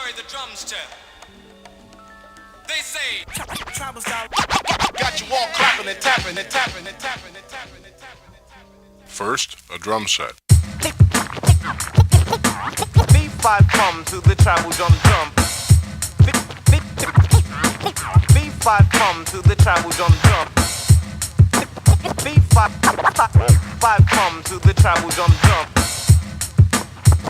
carry the drums to. They say Troubles out. got you all clapping and tapping and tapping and tapping and tapping and tapping and tapping. First, a drum set. B5 come to the tribals on the drum. B5 come to the tribals on the drum. B5 come to the tribals on the drum.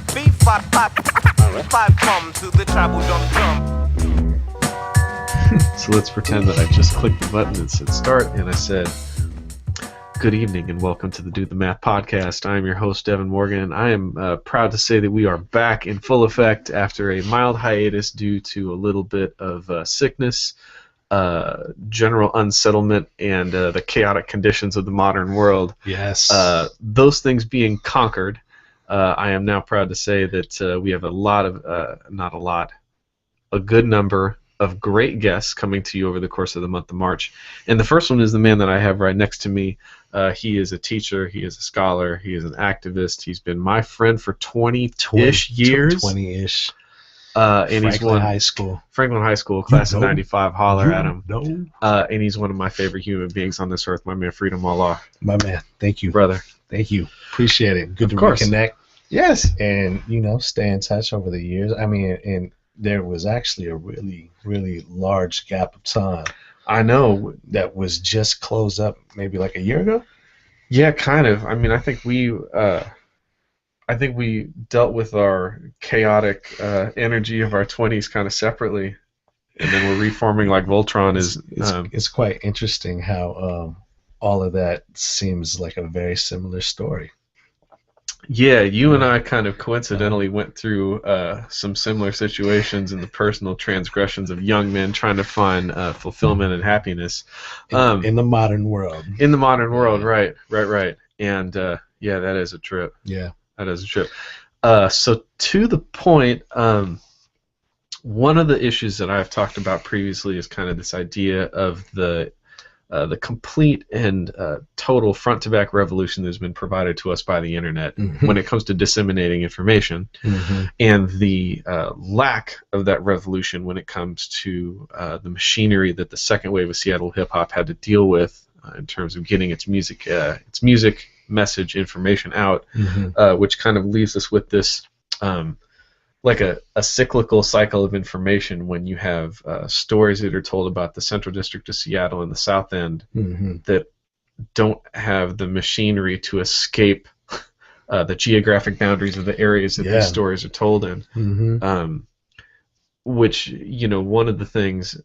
B5 come to the tribals on the drum. So let's pretend that I just clicked the button and said start, and I said, good evening and welcome to the Do the Math podcast. I am your host, Devin Morgan, and I am proud to say that we are back in full effect after a mild hiatus due to a little bit of sickness, general unsettlement, and the chaotic conditions of the modern world. Yes. Those things being conquered, I am now proud to say that we have a good number of great guests coming to you over the course of the month of March. And the first one is the man that I have right next to me. He is a teacher, he is a scholar, he is an activist. He's been my friend for 20-ish years. 20-ish. And Franklin he's one High School. Franklin High School, class of 95, holler at him. No. And he's one of my favorite human beings on this earth, my man Freedom Allah. My man, thank you. Brother. Thank you. Appreciate it. Good to course. reconnect Yes. and, stay in touch over the years. I mean, and there was actually a really, really large gap of time I know. that was just closed up maybe like a year ago. Yeah, kind of. I mean, I think we dealt with our chaotic energy of our 20s kind of separately, and then we're reforming like Voltron is. It's quite interesting how all of that seems like a very similar story. Yeah, you and I kind of coincidentally went through some similar situations in the personal transgressions of young men trying to find fulfillment and happiness. In the modern world. In the modern world, right. And yeah, that is a trip. Yeah. That is a trip. So to the point, one of the issues that I've talked about previously is kind of this idea of the complete and total front-to-back revolution that's been provided to us by the internet when it comes to disseminating information, and the lack of that revolution when it comes to the machinery that the second wave of Seattle hip-hop had to deal with in terms of getting its music message information out, which kind of leaves us with this like a cyclical cycle of information when you have stories that are told about the Central District of Seattle and the South End that don't have the machinery to escape the geographic boundaries of the areas that these stories are told in. Which, one of the things...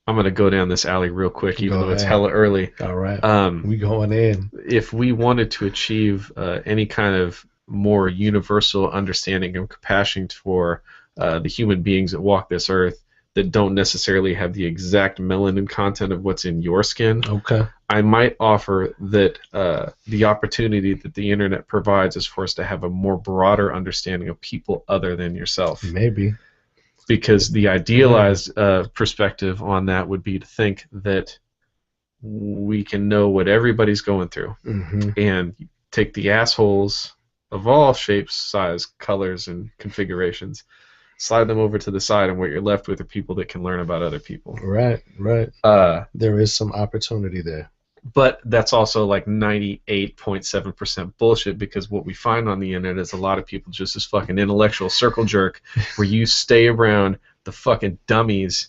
I'm going to go down this alley real quick, even though it's hella early. All right. We going in. If we wanted to achieve any kind of more universal understanding and compassion for the human beings that walk this earth that don't necessarily have the exact melanin content of what's in your skin, I might offer that the opportunity that the internet provides is for us to have a more broader understanding of people other than yourself. Maybe. Because the idealized perspective on that would be to think that we can know what everybody's going through and take the assholes of all shapes, size, colors, and configurations, slide them over to the side, and what you're left with are people that can learn about other people. Right. There is some opportunity there. But that's also like 98.7% bullshit, because what we find on the internet is a lot of people just this fucking intellectual circle jerk where you stay around the fucking dummies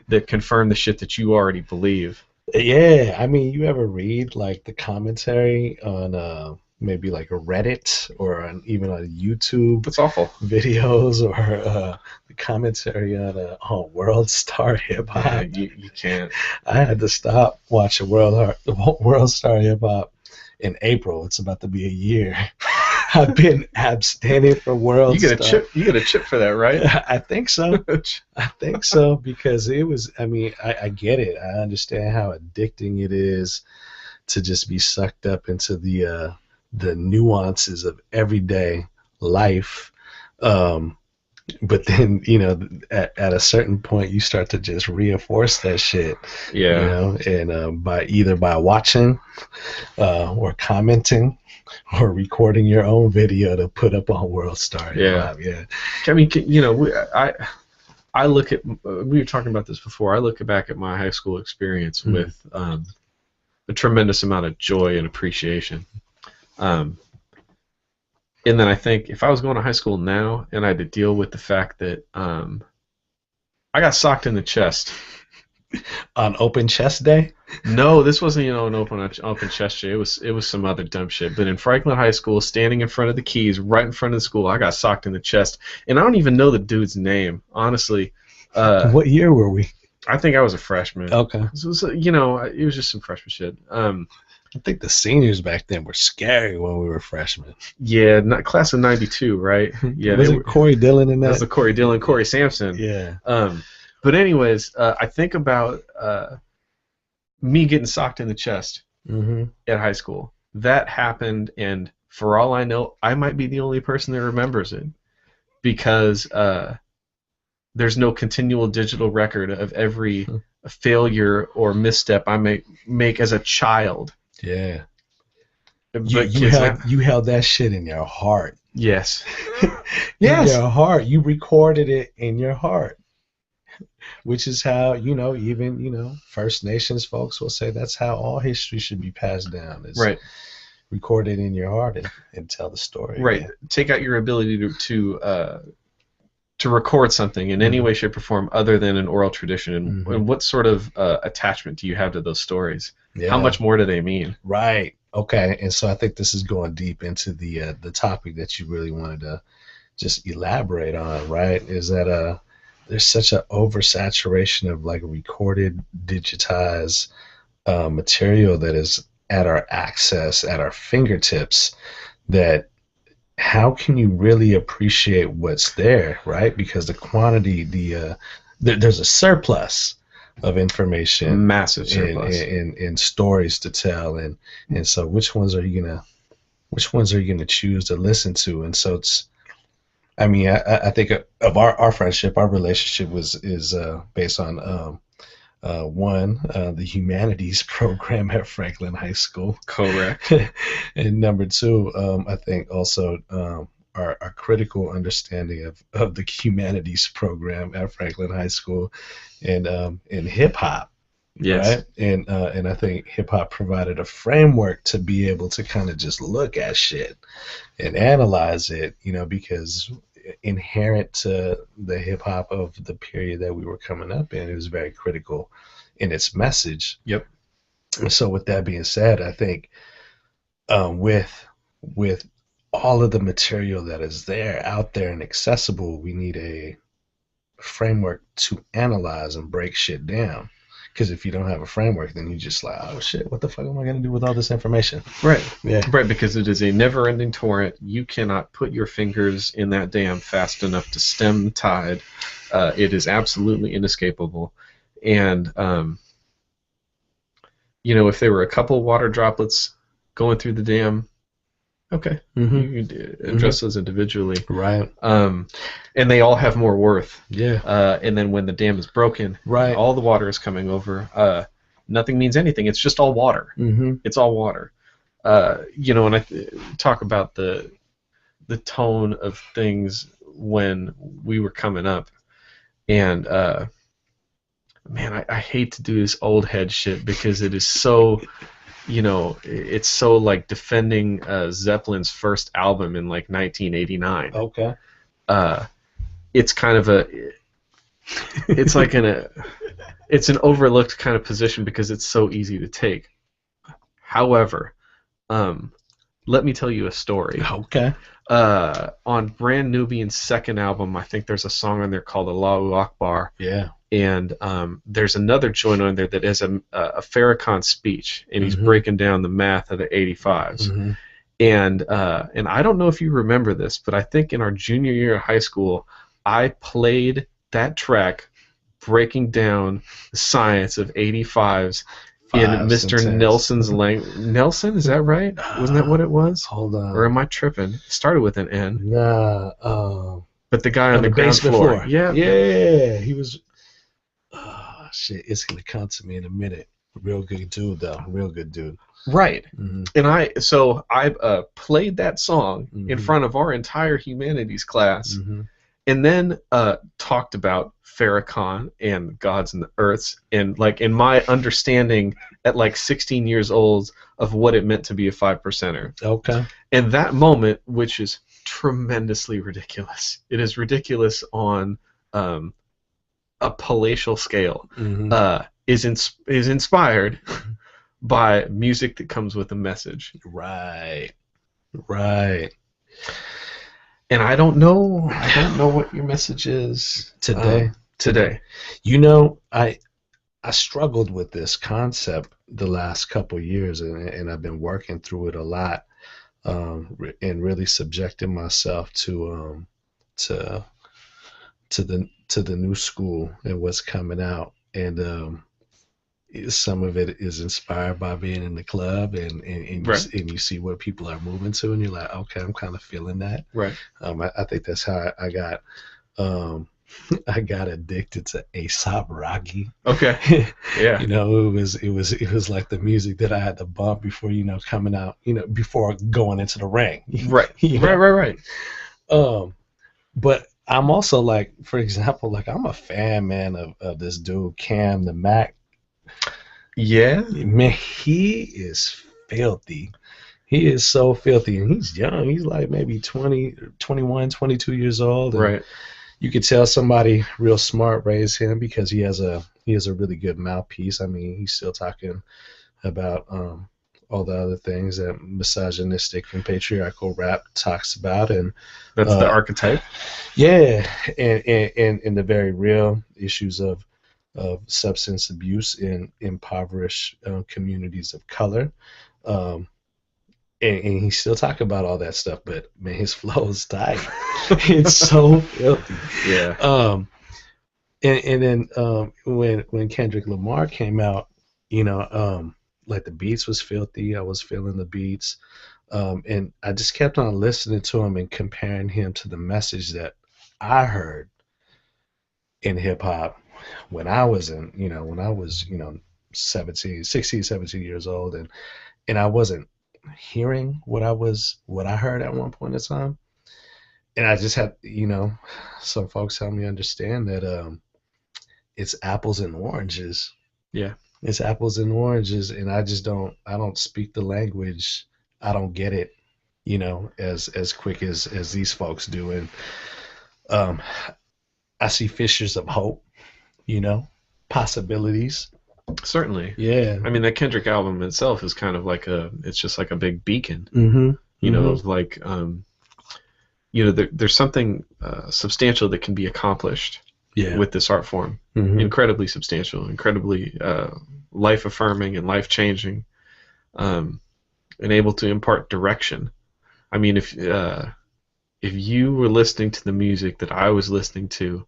that confirm the shit that you already believe. Yeah, I mean, you ever read like the commentary on maybe like a Reddit or even on YouTube? It's awful. Videos or the commentary on World Star Hip Hop. Yeah, you can't. I had to stop watching World Star Hip Hop in April. It's about to be a year. I've been abstaining from World Star. You get a chip for that, right? I think so. Because it was. I mean, I get it. I understand how addicting it is to just be sucked up into the nuances of everyday life. But then, at a certain point, you start to just reinforce that shit. Yeah. And by watching or commenting or recording your own video to put up on World Star Hip Yeah. Hop. Yeah. I mean, I look at, we were talking about this before. I look back at my high school experience with a tremendous amount of joy and appreciation. And then I think if I was going to high school now and I had to deal with the fact that I got socked in the chest. On Open Chest Day? No, this wasn't an open chest day. It was some other dumb shit. But in Franklin High School, standing in front of the keys, right in front of the school, I got socked in the chest, and I don't even know the dude's name, honestly. What year were we? I think I was a freshman. Okay. So it was just some freshman shit. I think the seniors back then were scary when we were freshmen. Yeah, class of '92, right? Yeah, was it Corey Dillon in that? That was the Corey Dillon, Corey Sampson. Yeah. But anyways, I think about me getting socked in the chest at high school. That happened, and for all I know, I might be the only person that remembers it because there's no continual digital record of every failure or misstep I may make as a child. Yeah. But you held that shit in your heart. Yes. Yes. In your heart. You recorded it in your heart. Which is how, even, First Nations folks will say that's how all history should be passed down. Is right. Record it in your heart and tell the story. Right. Yeah. Take out your ability to record something in any way, shape, or form other than an oral tradition. And what sort of attachment do you have to those stories? Yeah. How much more do they mean? Right. Okay. And so I think this is going deep into the topic that you really wanted to just elaborate on, right? Is that there's such an oversaturation of like recorded, digitized material that is at our access, at our fingertips, that how can you really appreciate what's there, right? Because the quantity, there's a surplus of information, massive surplus, and stories to tell, and so which ones are you gonna choose to listen to? And so it's, I mean, I think of our friendship, our relationship is based on the humanities program at Franklin High School. Correct. And number two, I think also our critical understanding of the humanities program at Franklin High School, and in hip hop. Yes. Right? And I think hip hop provided a framework to be able to kind of just look at shit and analyze it, because inherent to the hip hop of the period that we were coming up in, it was very critical in its message. Yep. And so with that being said, I think with all of the material that is out there and accessible, we need a framework to analyze and break shit down. Because if you don't have a framework, then you just like, oh shit, what the fuck am I going to do with all this information? Right. Yeah. Right, because it is a never-ending torrent. You cannot put your fingers in that dam fast enough to stem the tide. It is absolutely inescapable. And, if there were a couple water droplets going through the dam, okay, you could address those individually. Right. And they all have more worth. Yeah. And then when the dam is broken, right, all the water is coming over. Nothing means anything. It's just all water. It's all water. And I talk about the tone of things when we were coming up, and man, I hate to do this old head shit because it is so. It's so like defending Zeppelin's first album in like 1989. Okay. It's kind of it's like it's an overlooked kind of position because it's so easy to take. However, let me tell you a story. Okay. On Brand Nubian's second album, I think there's a song on there called Allahu Akbar. Yeah. And there's another joint on there that has a Farrakhan speech, and he's breaking down the math of the 85s. And I don't know if you remember this, but I think in our junior year of high school, I played that track breaking down the science of 85s in Mr. Nelson's language. Nelson, is that right? Wasn't that what it was? Hold on. Or am I tripping? It started with an N. Nah. But the guy on the ground floor. Yeah. Yeah. He was. Oh, shit. It's going to come to me in a minute. Real good dude, though. Real good dude. Right. Mm-hmm. And I played that song in Mhm. front of our entire humanities class, Mm-hmm. and then talked about Farrakhan and gods and the earths, and like in my understanding at like 16 years old of what it meant to be a 5%er. Okay. And that moment, which is tremendously ridiculous, it is ridiculous on a palatial scale, Mm-hmm. is inspired by music that comes with a message. Right. Right. And I don't know what your message is Today. today. You know, I struggled with this concept the last couple years, and I've been working through it a lot, and really subjecting myself to the new school and what's coming out, and some of it is inspired by being in the club, and Right. you see what people are moving to, and you're like, okay, I'm kind of feeling that. Right. I think that's how I got. I got addicted to A$AP Rocky. Okay. Yeah. You know, it was like the music that I had to bump before, coming out, before going into the ring. Right. You know? Right. But I'm also like, for example, like I'm a fan, man, of this dude Cam the Mac. Yeah. Man, he is filthy. He is so filthy, and he's young. He's like maybe 20, 21, 22 years old. And Right. you could tell somebody real smart raised him, because he has a really good mouthpiece. I mean, he's still talking about all the other things that misogynistic and patriarchal rap talks about, and That's the archetype. yeah, and the very real issues of substance abuse in impoverished communities of color. And he still talk about all that stuff, but man, his flow is tight. It's so filthy. Yeah. And then when Kendrick Lamar came out, like the beats was filthy. I was feeling the beats, and I just kept on listening to him and comparing him to the message that I heard in hip hop when I was 16, 17 years old, and I wasn't hearing what I heard at one point in time. And I just had, some folks help me understand that it's apples and oranges. Yeah. It's apples and oranges, and I don't speak the language. I don't get it, as quick as these folks do. And I see fissures of hope, possibilities. Certainly. Yeah. I mean, that Kendrick album itself is kind of like it's just like a big beacon, Mm-hmm. of like, there's something substantial that can be accomplished with this art form. Mm-hmm. Incredibly substantial, incredibly life affirming and life changing, and able to impart direction. I mean, if you were listening to the music that I was listening to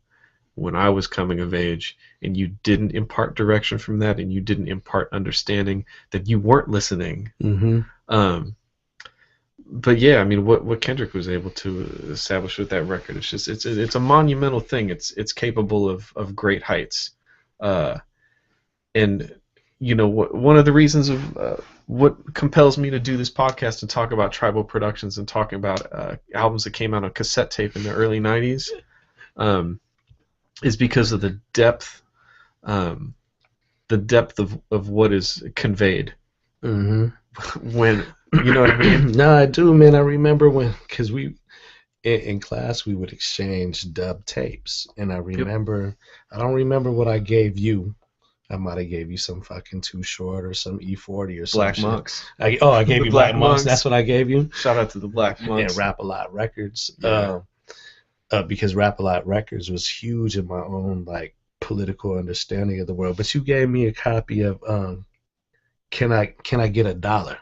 when I was coming of age, and you didn't impart direction from that, and you didn't impart understanding, that you weren't listening. Mm-hmm. But yeah, I mean, what Kendrick was able to establish with that record, it's just it's a monumental thing. It's capable of great heights, and one of the reasons of what compels me to do this podcast and talk about tribal productions and talking about albums that came out on cassette tape in the early '90s, is because of the depth of what is conveyed. Mm-hmm. When you know what I mean? No, I do, man. I remember because we in class we would exchange dub tapes, and I remember I don't remember what I gave you. I might have gave you some fucking Too Short or some E40 or some Black shit. Monks. I gave you Black Black Monks. Monks. That's what I gave you. Shout out to the Black Monks. And Rap A Lot Records. Yeah. Because Rap A Lot Records was huge in my own like political understanding of the world. But you gave me a copy of Can I Get $1?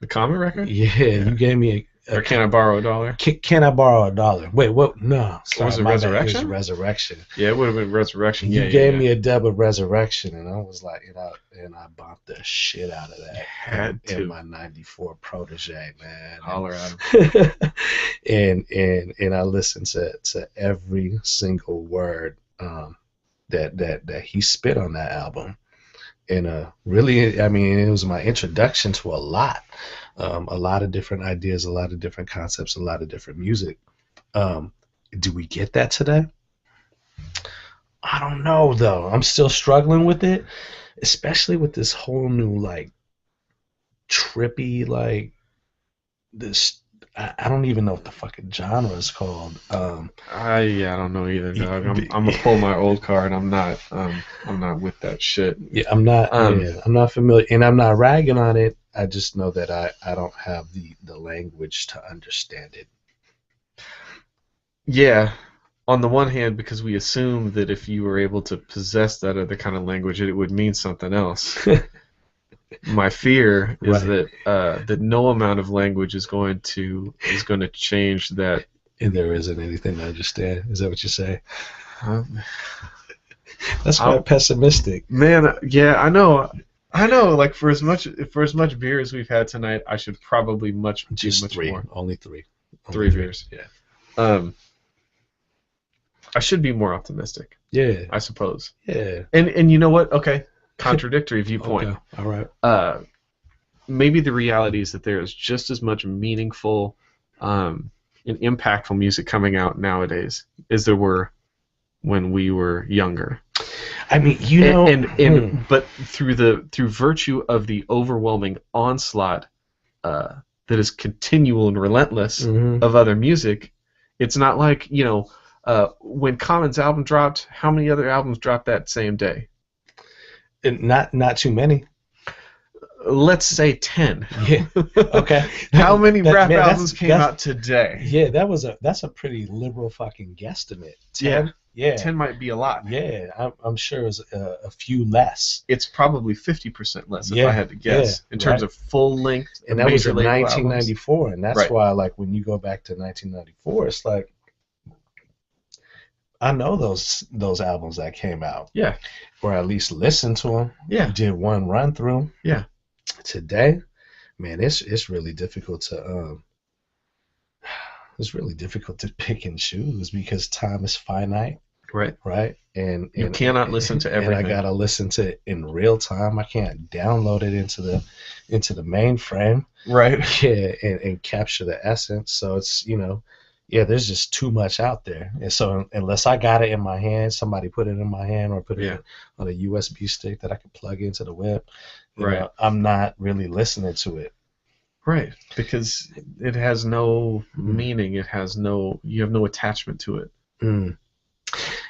The Common record? Yeah, you gave me Or Can I Borrow $1? Can I borrow $1? Wait, what? No, sorry, was it my bad. Resurrection? It was Resurrection. Yeah, it would have been Resurrection. You Yeah, gave me a dub of Resurrection, and I was like, and I bumped the shit out of that. Had to. In my '94 Protege, man. Holler at him. and I listened to every single word that he spit on that album. really, I mean, it was my introduction to a lot of different ideas, a lot of different concepts, a lot of different music. Do we get that today? I don't know though. I'm still struggling with it, especially with this whole new like trippy like this. I don't even know what the fucking genre is called. I don't know either, dog. I'm gonna pull my old card. I'm not with that shit. Yeah, I'm not familiar, and I'm not ragging on it. I just know that I don't have the language to understand it. Yeah. On the one hand, because we assume that if you were able to possess that other kind of language, it would mean something else. My fear is Right. that no amount of language is going to change that. And there isn't anything to understand. Is that what you say? Um, That's quite pessimistic. Man, yeah, I know. Like for as much beer as we've had tonight, I should probably do much three, more. only three. Three beers. Yeah. I should be more optimistic. Yeah. I suppose. Yeah. And you know what? Okay, contradictory viewpoint. Okay. All right. Maybe the reality is that there is just as much meaningful and impactful music coming out nowadays as there were when we were younger. I mean, you know, but through virtue of the overwhelming onslaught that is continual and relentless of other music, it's not like, you know, when Common's album dropped, how many other albums dropped that same day? not too many. Let's say 10. Yeah. Okay. How many rap man, albums came out today? Yeah, that's a pretty liberal fucking guesstimate. 10? Yeah. 10 might be a lot. Yeah, I'm sure it's a few less. It's probably 50% less if I had to guess in terms of full length. And that was in major label 1994, albums. and that's why, like, when you go back to 1994, it's like I know those albums that came out. Yeah. Or at least listened to them. Yeah. Did one run through. Yeah. Today, man, it's really difficult to pick and choose because time is finite. Right. And you cannot listen to everything. And I gotta listen to it in real time. I can't download it into the mainframe. Right. Yeah, and capture the essence. So it's, you know, yeah, there's just too much out there. And so unless I got it in my hand, somebody put it in my hand or put it on a USB stick that I can plug into the web, you know, I'm not really listening to it. Right. Because it has no meaning. You have no attachment to it.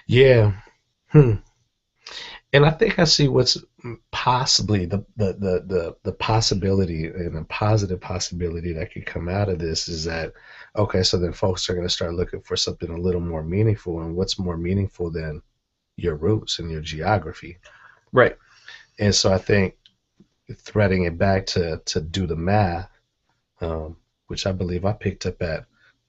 Yeah. And I think I see what's possibly the possibility and a positive possibility that could come out of this is that, okay, so then folks are going to start looking for something a little more meaningful. And what's more meaningful than your roots and your geography? Right. And so I think threading it back to do the math, which I believe I picked up at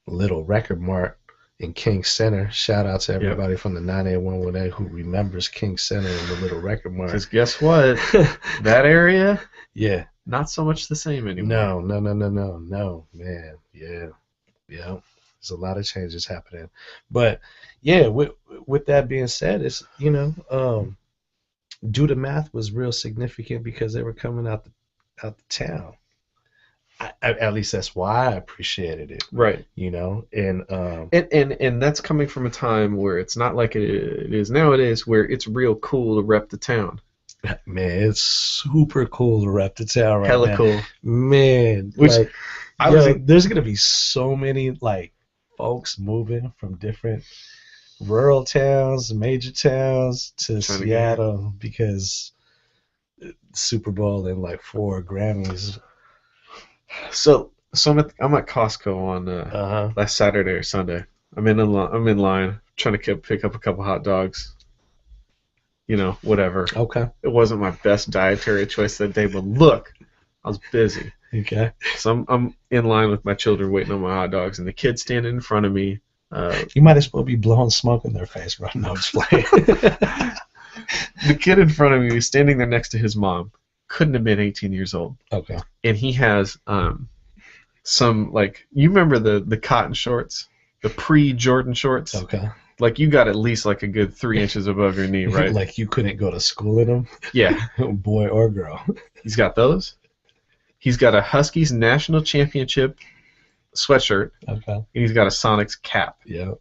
Little Record Mart in King Center. Shout out to everybody from the 98118 who remembers King Center and the Little Record Mart. Because guess what? That area, not so much the same anymore. No, man. Yeah. There's a lot of changes happening. But yeah, with that being said, it's, you know, Do the Math was real significant because they were coming out the town. At least that's why I appreciated it. Right. You know, and that's coming from a time where it's not like it is nowadays, where it's real cool to rep the town. Man, it's super cool to rep the town right Hella now. cool. Man, Which like, there's gonna be so many like folks moving from different rural towns, major towns to Seattle because Super Bowl and like 4 Grammys. So I'm at Costco on last Saturday or Sunday. I'm in line trying to pick up a couple hot dogs. You know, whatever. Okay. It wasn't my best dietary choice that day, but look, I was busy. Okay. So I'm in line with my children waiting on my hot dogs, and the kid standing in front of me. You might as well be blowing smoke in their face right now. The kid in front of me was standing there next to his mom. Couldn't have been 18 years old. Okay. And he has some, like, you remember the cotton shorts, the pre-Jordan shorts? Okay. Like you got at least like a good 3 inches above your knee, right? Like you couldn't go to school in them, Yeah. boy or girl. He's got those. He's got a Huskies national championship sweatshirt, Okay. and he's got a Sonics cap. Yeah.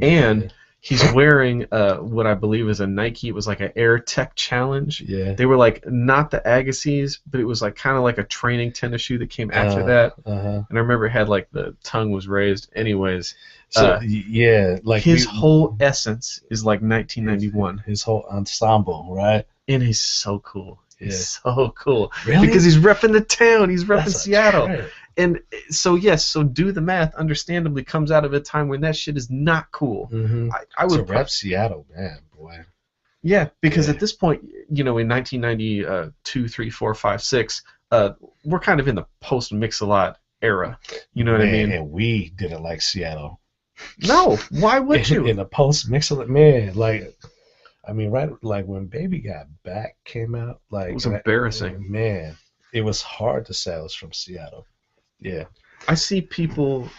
And he's wearing what I believe is a Nike. It was like an Air Tech Challenge. Yeah. They were like not the Agassiz, but it was like kind of like a training tennis shoe that came after that. And I remember it had like the tongue was raised. Anyways, So yeah, like his whole essence is like 1991. His whole ensemble, right? And he's so cool. Yeah. He's so cool. Really? Because he's repping the town. He's repping That's a Seattle. trip. And so, yes, so do the math, understandably, comes out of a time when that shit is not cool. Mm-hmm. I would rep Seattle, man, boy. Yeah, because Yeah. at this point, you know, in 1992, 3, 4, 5, 6, we're kind of in the post-Mix-a-Lot era. You know what I mean? And we didn't like Seattle. No, why would you? In the post-Mix-a-Lot, man, like, I mean, right, like when Baby Got Back came out, like It was embarrassing. Man, it was hard to say I was from Seattle. Yeah. I see people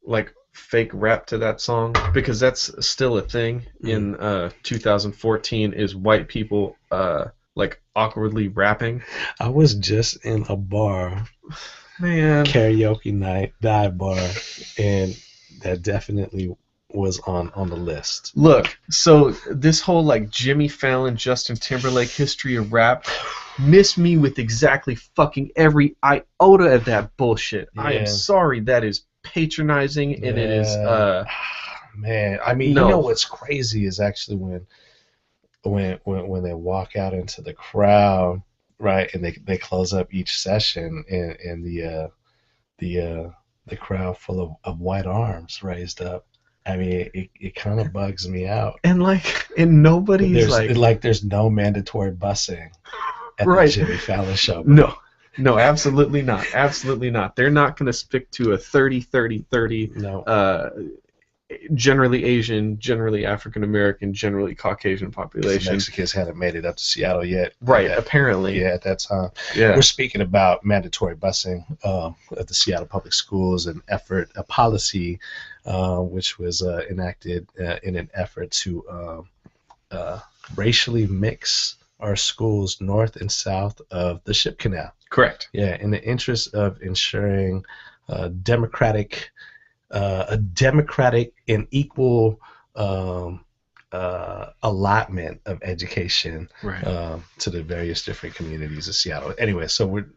like fake rap to that song because that's still a thing in 2014 is white people like awkwardly rapping. I was just in a bar, Man. karaoke night, dive bar, and that definitely was on the list. Look, so this whole like Jimmy Fallon, Justin Timberlake history of rap, miss me with exactly fucking every iota of that bullshit. I am Yeah. sorry, that is patronizing and it is man, I mean, No. you know what's crazy is actually when they walk out into the crowd, right, and they close up each session and the crowd full of white arms raised up. I mean, it kind of bugs me out. and nobody's There's no mandatory busing at Right. the Jimmy Fallon show. No, absolutely not. Absolutely not. They're not going to stick to a 30-30-30 No. Generally Asian, generally African American, generally Caucasian population. Mexicans hadn't made it up to Seattle yet. Right, Yeah. apparently. Yeah, at that time. Yeah. We're speaking about mandatory busing at the Seattle Public Schools, a policy which was enacted in an effort to racially mix our schools north and south of the Ship Canal. Correct. Yeah, in the interest of ensuring a democratic and equal allotment of education Right. to the various different communities of Seattle. Anyway, so we're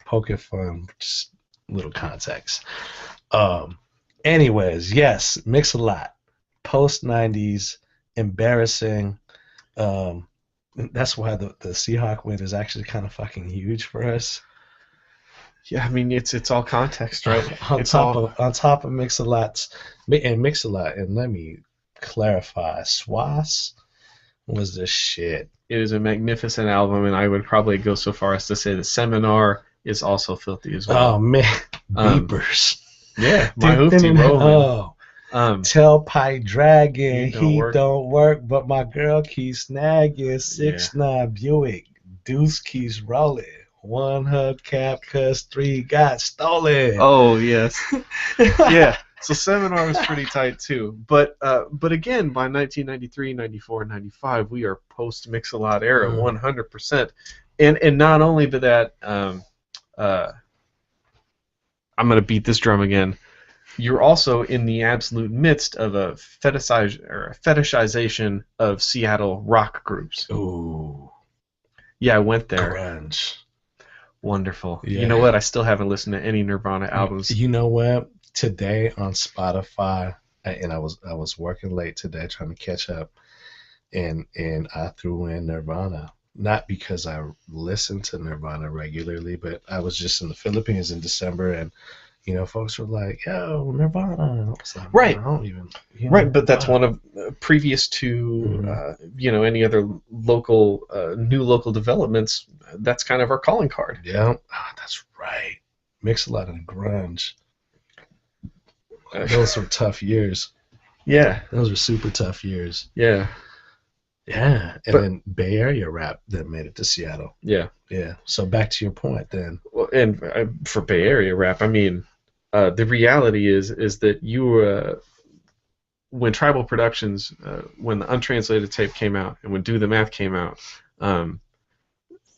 poking fun, just little context. Anyways, yes, Mix-a-Lot, post-90s, embarrassing. That's why the Seahawk win is actually kind of fucking huge for us. Yeah, I mean it's all context, right? on It's top of Mix-a-Lot's and Mix-a-Lot, and let me clarify, Swass was the shit. It is a magnificent album, and I would probably go so far as to say the Seminar is also filthy as well. Oh man, Um, Beepers. Yeah, my hoopty rolling. Oh, tell Pipe Dragon He don't don't work, but my girl keeps snagging. 6'9" Buick, Deuce keeps rolling. One hubcap, cause 3 got stolen. Oh yes, yeah. So Seminar was pretty tight too, but again, by 1993, 94, 95, we are post Mix-a-Lot era, 100%. And not only did that, I'm gonna beat this drum again. You're also in the absolute midst of a fetishization of Seattle rock groups. Ooh, Yeah, I went there. grunge. Wonderful. Yeah. You know what? I still haven't listened to any Nirvana albums. You know what? Today on Spotify, and I was working late today trying to catch up, and I threw in Nirvana. Not because I listen to Nirvana regularly, but I was just in the Philippines in December, and folks were like, "Yo, Nirvana." And I was like, Right. I don't even. Right, but that's one of previous to any other local new local developments. That's kind of our calling card. Yeah, that's right. Mix-a-Lot and grunge. Those were tough years. Yeah, Those were super tough years. yeah, Yeah, and But- then Bay Area rap that made it to Seattle. yeah. Yeah. So back to your point then. Well, and for Bay Area rap, I mean, the reality is that you when Tribal Productions, when the untranslated tape came out, and when Do the Math came out,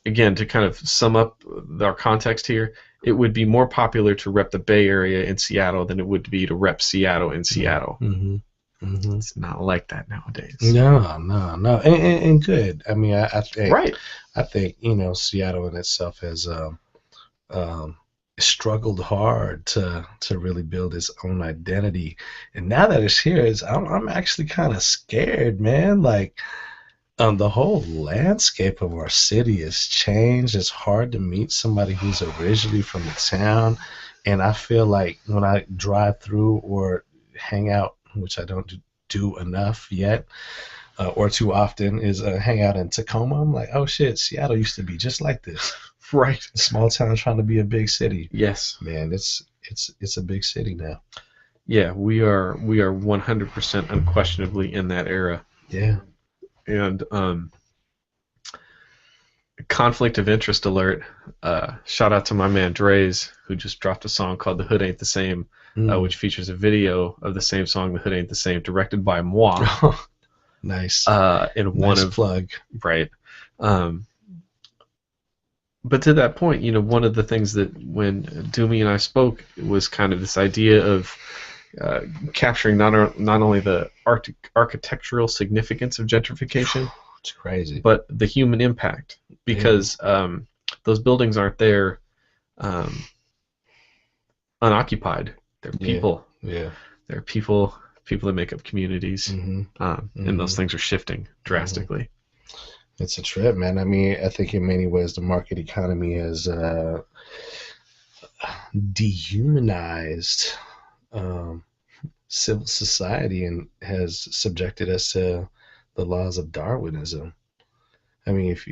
again, to kind of sum up our context here, it would be more popular to rep the Bay Area in Seattle than it would be to rep Seattle in Seattle. Mm-hmm. Mm-hmm. It's not like that nowadays. No, and good. I mean, I think, Right. I think, Seattle in itself has struggled hard to really build its own identity, and now that it's here, I'm actually kind of scared, man. Like, the whole landscape of our city has changed. It's hard to meet somebody who's originally from the town, and I feel like when I drive through or hang out, which I don't do enough yet, or too often, is hang out in Tacoma. I'm like, oh shit, Seattle used to be just like this. Right. A small town trying to be a big city. Yes. Man, it's a big city now. Yeah, we are 100% unquestionably in that era. Yeah. And conflict of interest alert. Shout out to my man Dre's, who just dropped a song called "The Hood Ain't the Same," which features a video of the same song, "The Hood Ain't the Same," directed by moi. Nice. In one nice plug. Right. But to that point, one of the things that when Doomy and I spoke was kind of this idea of capturing not only the architectural significance of gentrification, it's crazy, but the human impact, because those buildings aren't there unoccupied. They're people. Yeah. They're people that make up communities, and those things are shifting drastically. It's a trip, man. I mean, I think in many ways the market economy has dehumanized civil society and has subjected us to the laws of Darwinism. I mean, if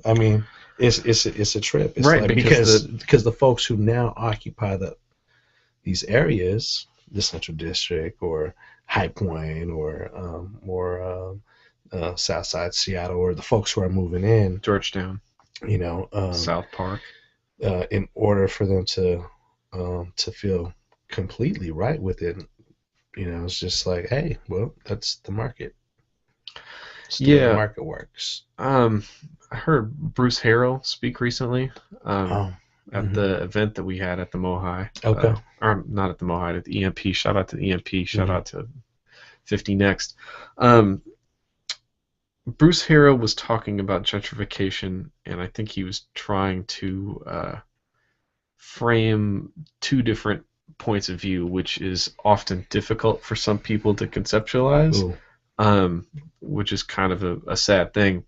I mean, it's a trip. It's right, like, because the folks who now occupy these areas, the Central District or High Point or Southside Seattle, or the folks who are moving in, Georgetown, South Park, in order for them to feel completely right with it, it's just like, hey, well, that's the market. It's the way the market works. I heard Bruce Harrell speak recently at the event that we had at the Mohi. Okay. Or not at the Mohi, at the EMP. Shout out to the EMP. Shout out to 50 Next. Bruce Harrell was talking about gentrification, and I think he was trying to frame two different points of view, which is often difficult for some people to conceptualize, which is kind of a sad thing.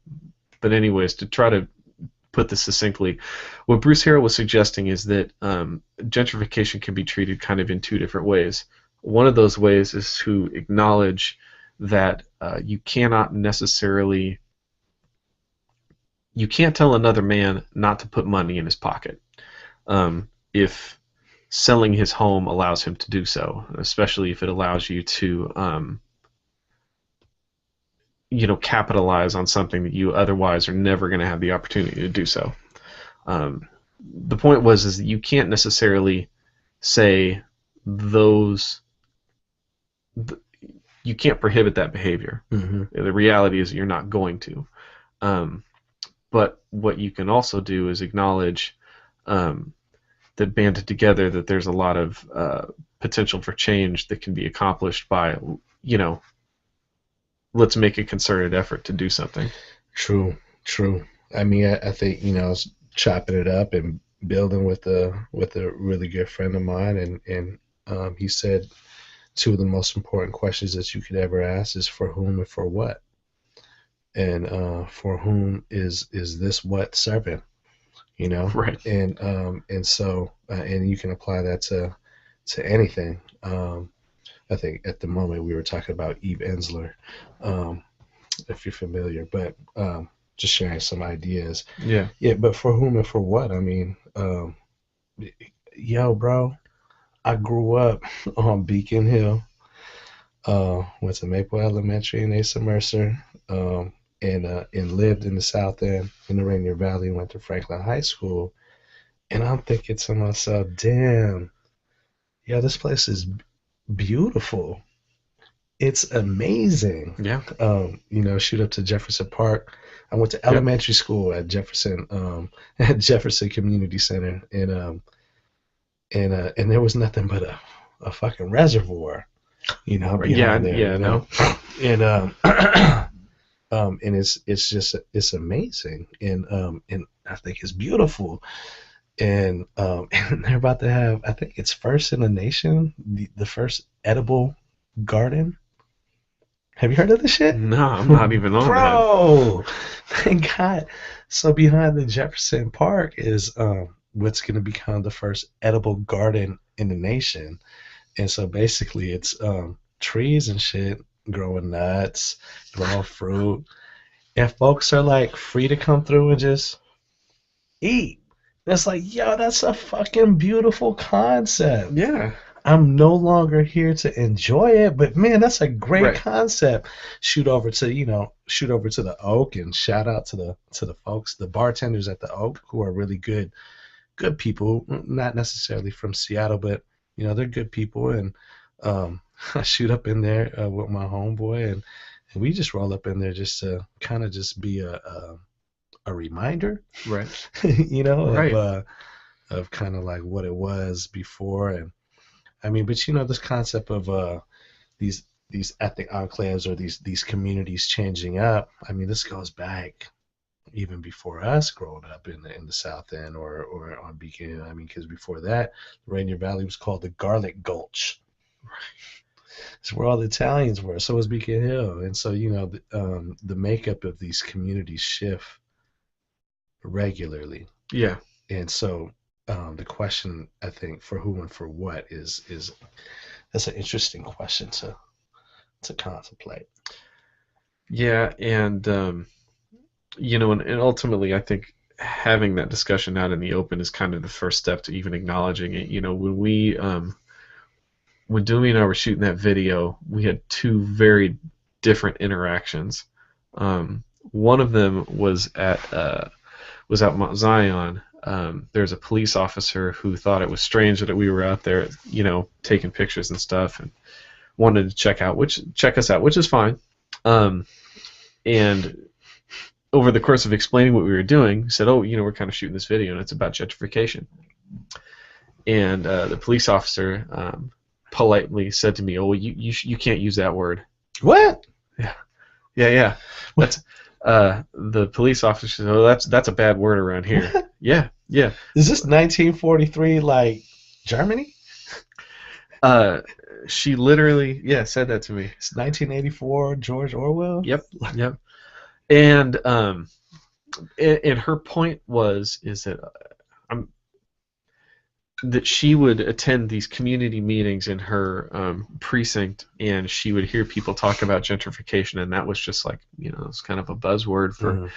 But anyways, to try to put this succinctly, what Bruce Harrell was suggesting is that gentrification can be treated kind of in two different ways. One of those ways is to acknowledge that you cannot necessarily, you can't tell another man not to put money in his pocket if selling his home allows him to do so, especially if it allows you to capitalize on something that you otherwise are never going to have the opportunity to do so. The point is that you can't necessarily say you can't prohibit that behavior. The reality is you're not going to. But what you can also do is acknowledge that banded together that there's a lot of potential for change that can be accomplished by, let's make a concerted effort to do something. True. I mean, I think, chopping it up and building with a really good friend of mine, and he said two of the most important questions that you could ever ask is for whom and for what. And for whom is this what serving? Right. And so and you can apply that to anything. I think at the moment we were talking about Eve Ensler, if you're familiar, but just sharing some ideas. Yeah. But for whom and for what? I mean, bro, I grew up on Beacon Hill, went to Maple Elementary and Asa Mercer, and lived in the South End in the Rainier Valley, went to Franklin High School, and I'm thinking to myself, damn, this place is beautiful. it's amazing. Yeah. Shoot up to Jefferson Park. I went to Yep. elementary school at Jefferson, at Jefferson Community Center, and there was nothing but a fucking reservoir, Yeah. behind there, Yeah. No. and and it's amazing, and I think it's beautiful, and and they're about to have, I think it's first in the nation, the first edible garden. Have you heard of this shit? No, I'm not even on that. Bro, thank God. So behind the Jefferson Park is what's going to become the first edible garden in the nation. And so basically it's trees and shit, growing nuts, growing fruit. And folks are like free to come through and just eat. And it's like, yo, that's a fucking beautiful concept. Yeah. I'm no longer here to enjoy it, but man, that's a great Right. concept. Shoot over to the Oak, and shout out to the folks, the bartenders at the Oak, who are really good people, not necessarily from Seattle, but they're good people. And I shoot up in there with my homeboy, and we just roll up in there just to kind of just be a reminder, Right. of Right. of kind of like what it was before. And I mean, but this concept of these ethnic enclaves, or these communities changing up. I mean, this goes back even before us growing up in the South End, or on Beacon Hill. I mean, because before that, the Rainier Valley was called the Garlic Gulch. It's where all the Italians were. So was Beacon Hill, and so the makeup of these communities shift regularly. Yeah. And so the question, I think, for who and for what is that's an interesting question to contemplate. Yeah. And and ultimately, I think having that discussion out in the open is kind of the first step to even acknowledging it. When we when Dewey and I were shooting that video, we had two very different interactions. One of them was at Mount Zion. There's a police officer who thought it was strange that we were out there, taking pictures and stuff, and wanted to check us out, which is fine. And over the course of explaining what we were doing, he said, "Oh, we're kind of shooting this video, and it's about gentrification." And the police officer politely said to me, "Oh, you can't use that word." What? Yeah. That's the police officer said, "Oh, that's a bad word around here." Yeah. Is this 1943 like Germany? She literally, said that to me. It's 1984 George Orwell? Yep. And her point is that she would attend these community meetings in her precinct, and she would hear people talk about gentrification, and that was just like, it's kind of a buzzword for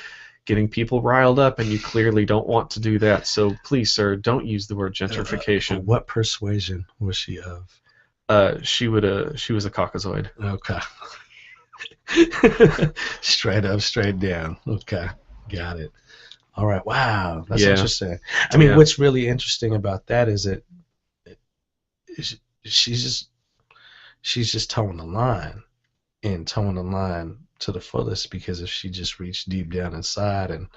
getting people riled up, and you clearly don't want to do that. So please, sir, don't use the word gentrification. What persuasion was she of? She was a Caucasoid. Okay. Straight up, straight down. Okay, got it. All right. Wow, that's interesting. I mean, what's really interesting about that is that she's just towing the line, and towing the line to the fullest, because if she just reached deep down inside and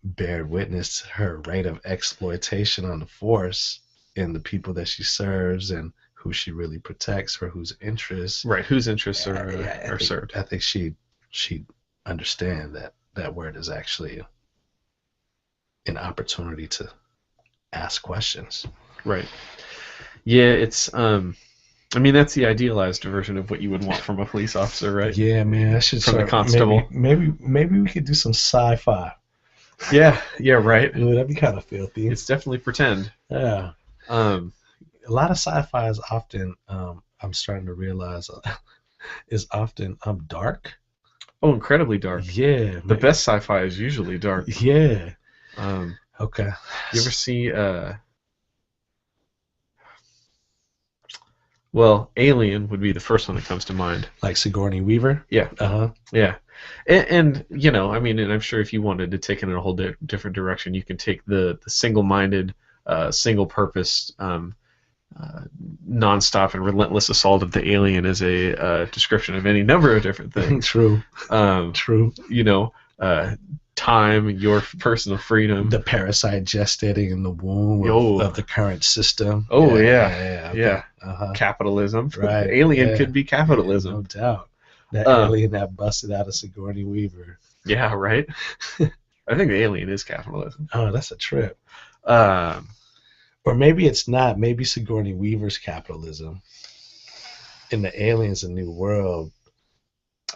bared witness to her rate of exploitation on the force and the people that she serves and who she really protects, for whose interests, right? Whose interests are served. I think she'd understand that word is actually an opportunity to ask questions. Right. Yeah, it's I mean, that's the idealized version of what you would want from a police officer, right? Yeah, man, that should from a constable. Maybe we could do some sci-fi. Yeah, right. Ooh, that'd be kind of filthy. It's definitely pretend. Yeah. A lot of sci-fi is often, I'm starting to realize, is often dark. Oh, incredibly dark. Yeah. The best sci-fi is usually dark. Yeah. Okay. You ever see well, Alien would be the first one that comes to mind. Like Sigourney Weaver? Yeah. Yeah. And I mean, and I'm sure if you wanted to take it in a whole different direction, you can take the single-minded, single-purpose nonstop and relentless assault of the alien is a description of any number of different things. True. Um, True. you know, time, your personal freedom. The parasite gestating in the womb of the current system. Oh, Okay. yeah. Uh-huh. Capitalism. Right. The alien Yeah. could be capitalism. No doubt. That alien that busted out of Sigourney Weaver. Yeah, right? I think the alien is capitalism. Oh, that's a trip. Um, Or maybe it's not. Maybe Sigourney Weaver's capitalism. And the alien's a new world,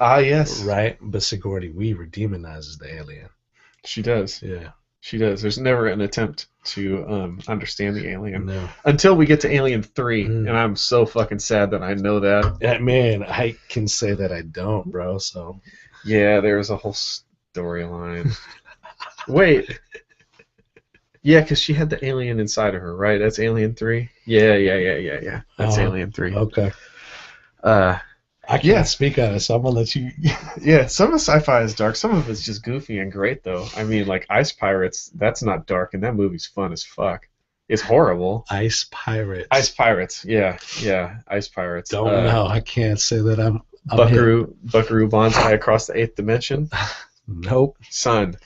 yes. right? But Sigourney Weaver demonizes the alien. She does. Yeah. She does. There's never an attempt to understand the alien. No. Until we get to Alien 3, Mm. and I'm so fucking sad that I know that. Man, I can say that I don't, bro. So Yeah, there's a whole storyline. Wait. Yeah, because she had the alien inside of her, right? That's Alien 3? Yeah. That's Alien 3. Okay. Uh, I can't Yeah. speak on it, so I'm gonna let you. yeah, some of sci-fi is dark. Some of it's just goofy and great, though. I mean, like Ice Pirates, that's not dark, and that movie's fun as fuck. It's horrible. Ice Pirates. Ice Pirates, yeah, Ice Pirates. Don't know. I can't say that I'm hip. Buckaroo Banzai across the eighth dimension. Nope. Son.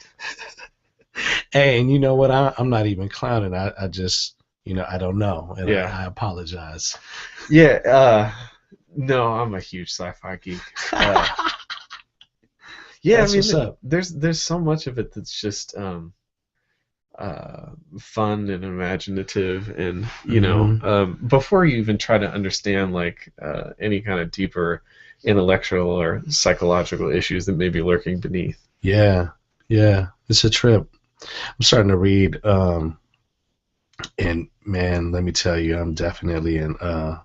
Hey, and you know what? I'm not even clowning. I just, I don't know, and Yeah. I apologize. Yeah, no, I'm a huge sci-fi geek. Yeah, That's I mean, what's up. there's so much of it that's just fun and imaginative, and before you even try to understand like any kind of deeper intellectual or psychological issues that may be lurking beneath. Yeah, it's a trip. I'm starting to read, and man, let me tell you, I'm definitely a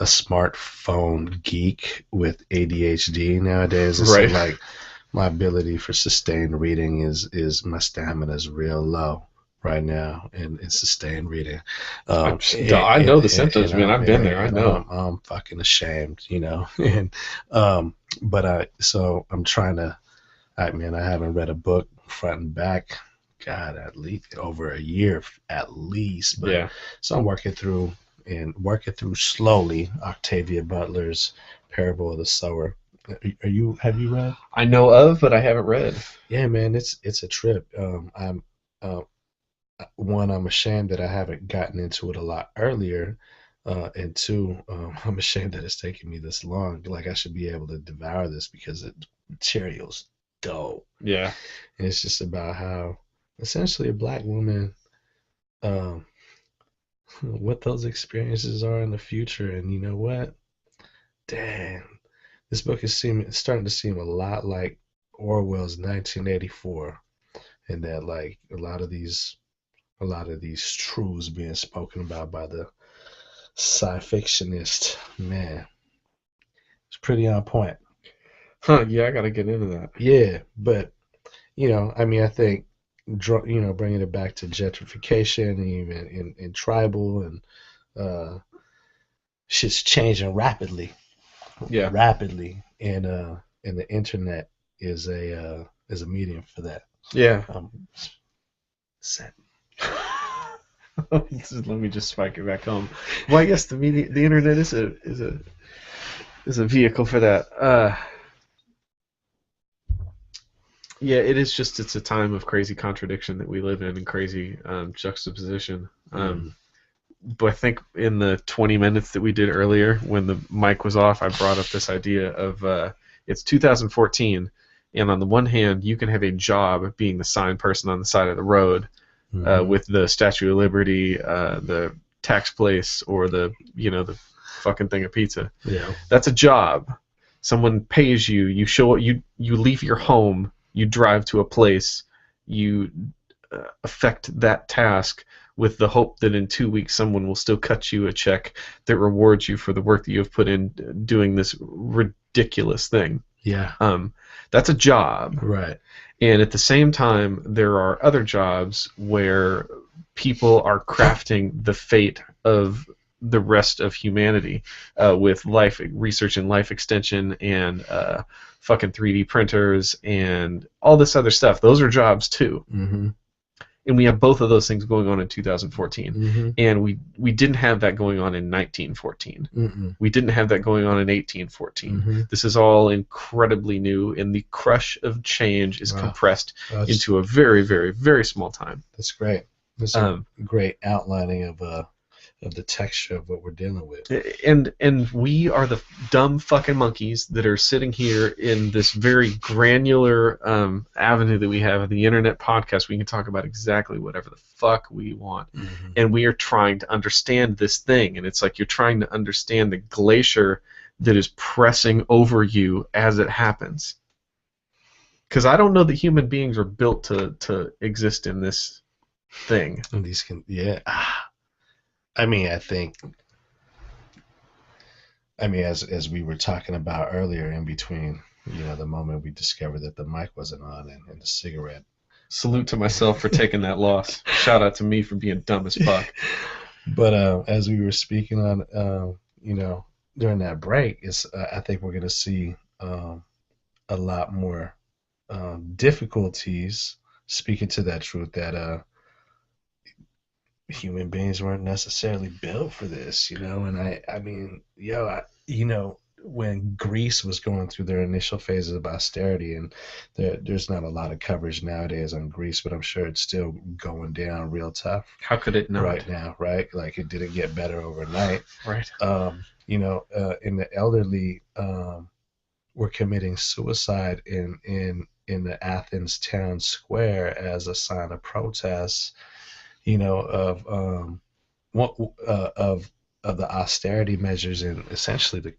smartphone geek with ADHD nowadays. It's Right. like my ability for sustained reading is my stamina is real low right now, and it's sustained reading. I know the symptoms, man. I've been there. I know. I'm fucking ashamed, and so I'm trying to. I haven't read a book front and back. God, at least over a year, at least. But Yeah. so I'm working through slowly Octavia Butler's Parable of the Sower. Have you read? I know of, but I haven't read. Yeah, man, it's a trip. I'm ashamed that I haven't gotten into it a lot earlier, and two, I'm ashamed that it's taken me this long. Like I should be able to devour this because the material's dope. Yeah. And it's just about how essentially a black woman, what those experiences are in the future. And you know what? Damn, this book is starting to seem a lot like Orwell's 1984, and that like a lot of these truths being spoken about by the sci-fictionist, man, it's pretty on point. Huh, yeah, I gotta get into that. Yeah, but I think bringing it back to gentrification, and even in tribal, and shit's changing rapidly. Yeah. Rapidly, and the internet is a medium for that. Yeah. Set. Let me just spike it back home. Well, I guess the internet is a vehicle for that. Yeah, it's a time of crazy contradiction that we live in, and crazy juxtaposition. But I think in the 20 minutes that we did earlier, when the mic was off, I brought up this idea of it's 2014, and on the one hand, you can have a job being the sign person on the side of the road, with the Statue of Liberty, the tax place, or the fucking thing of pizza. Yeah. That's a job. Someone pays you. You show you leave your home. You drive to a place. You affect that task with the hope that in 2 weeks someone will still cut you a check that rewards you for the work that you have put in doing this ridiculous thing. Yeah. That's a job. Right. And at the same time, there are other jobs where people are crafting the fate of the rest of humanity, with life research and life extension and fucking 3D printers and all this other stuff. Those are jobs too. Mm-hmm. And we have both of those things going on in 2014. Mm-hmm. And we didn't have that going on in 1914. Mm-mm. We didn't have that going on in 1814. Mm-hmm. This is all incredibly new, and the crush of change is Wow. compressed That's, into a very, very, very small time. that's great. That's a great outlining of the texture of what we're dealing with. And we are the dumb fucking monkeys that are sitting here in this very granular avenue that we have at the internet podcast. We can talk about exactly whatever the fuck we want. Mm-hmm. And we are trying to understand this thing. And it's like you're trying to understand the glacier that is pressing over you as it happens. Because I don't know that human beings are built to exist in this thing. And these can, yeah. I mean, as we were talking about earlier, in between, the moment we discovered that the mic wasn't on and the cigarette. Salute to myself for taking that loss. Shout out to me for being dumb as fuck. But as we were speaking on, during that break, I think we're going to see a lot more difficulties speaking to that truth that human beings weren't necessarily built for this, and I mean, when Greece was going through their initial phases of austerity, and there's not a lot of coverage nowadays on Greece, but I'm sure it's still going down real tough. How could it not? Right now, right? Like, it didn't get better overnight. Right. In the elderly were committing suicide in the Athens town square as a sign of protest, of the austerity measures and essentially the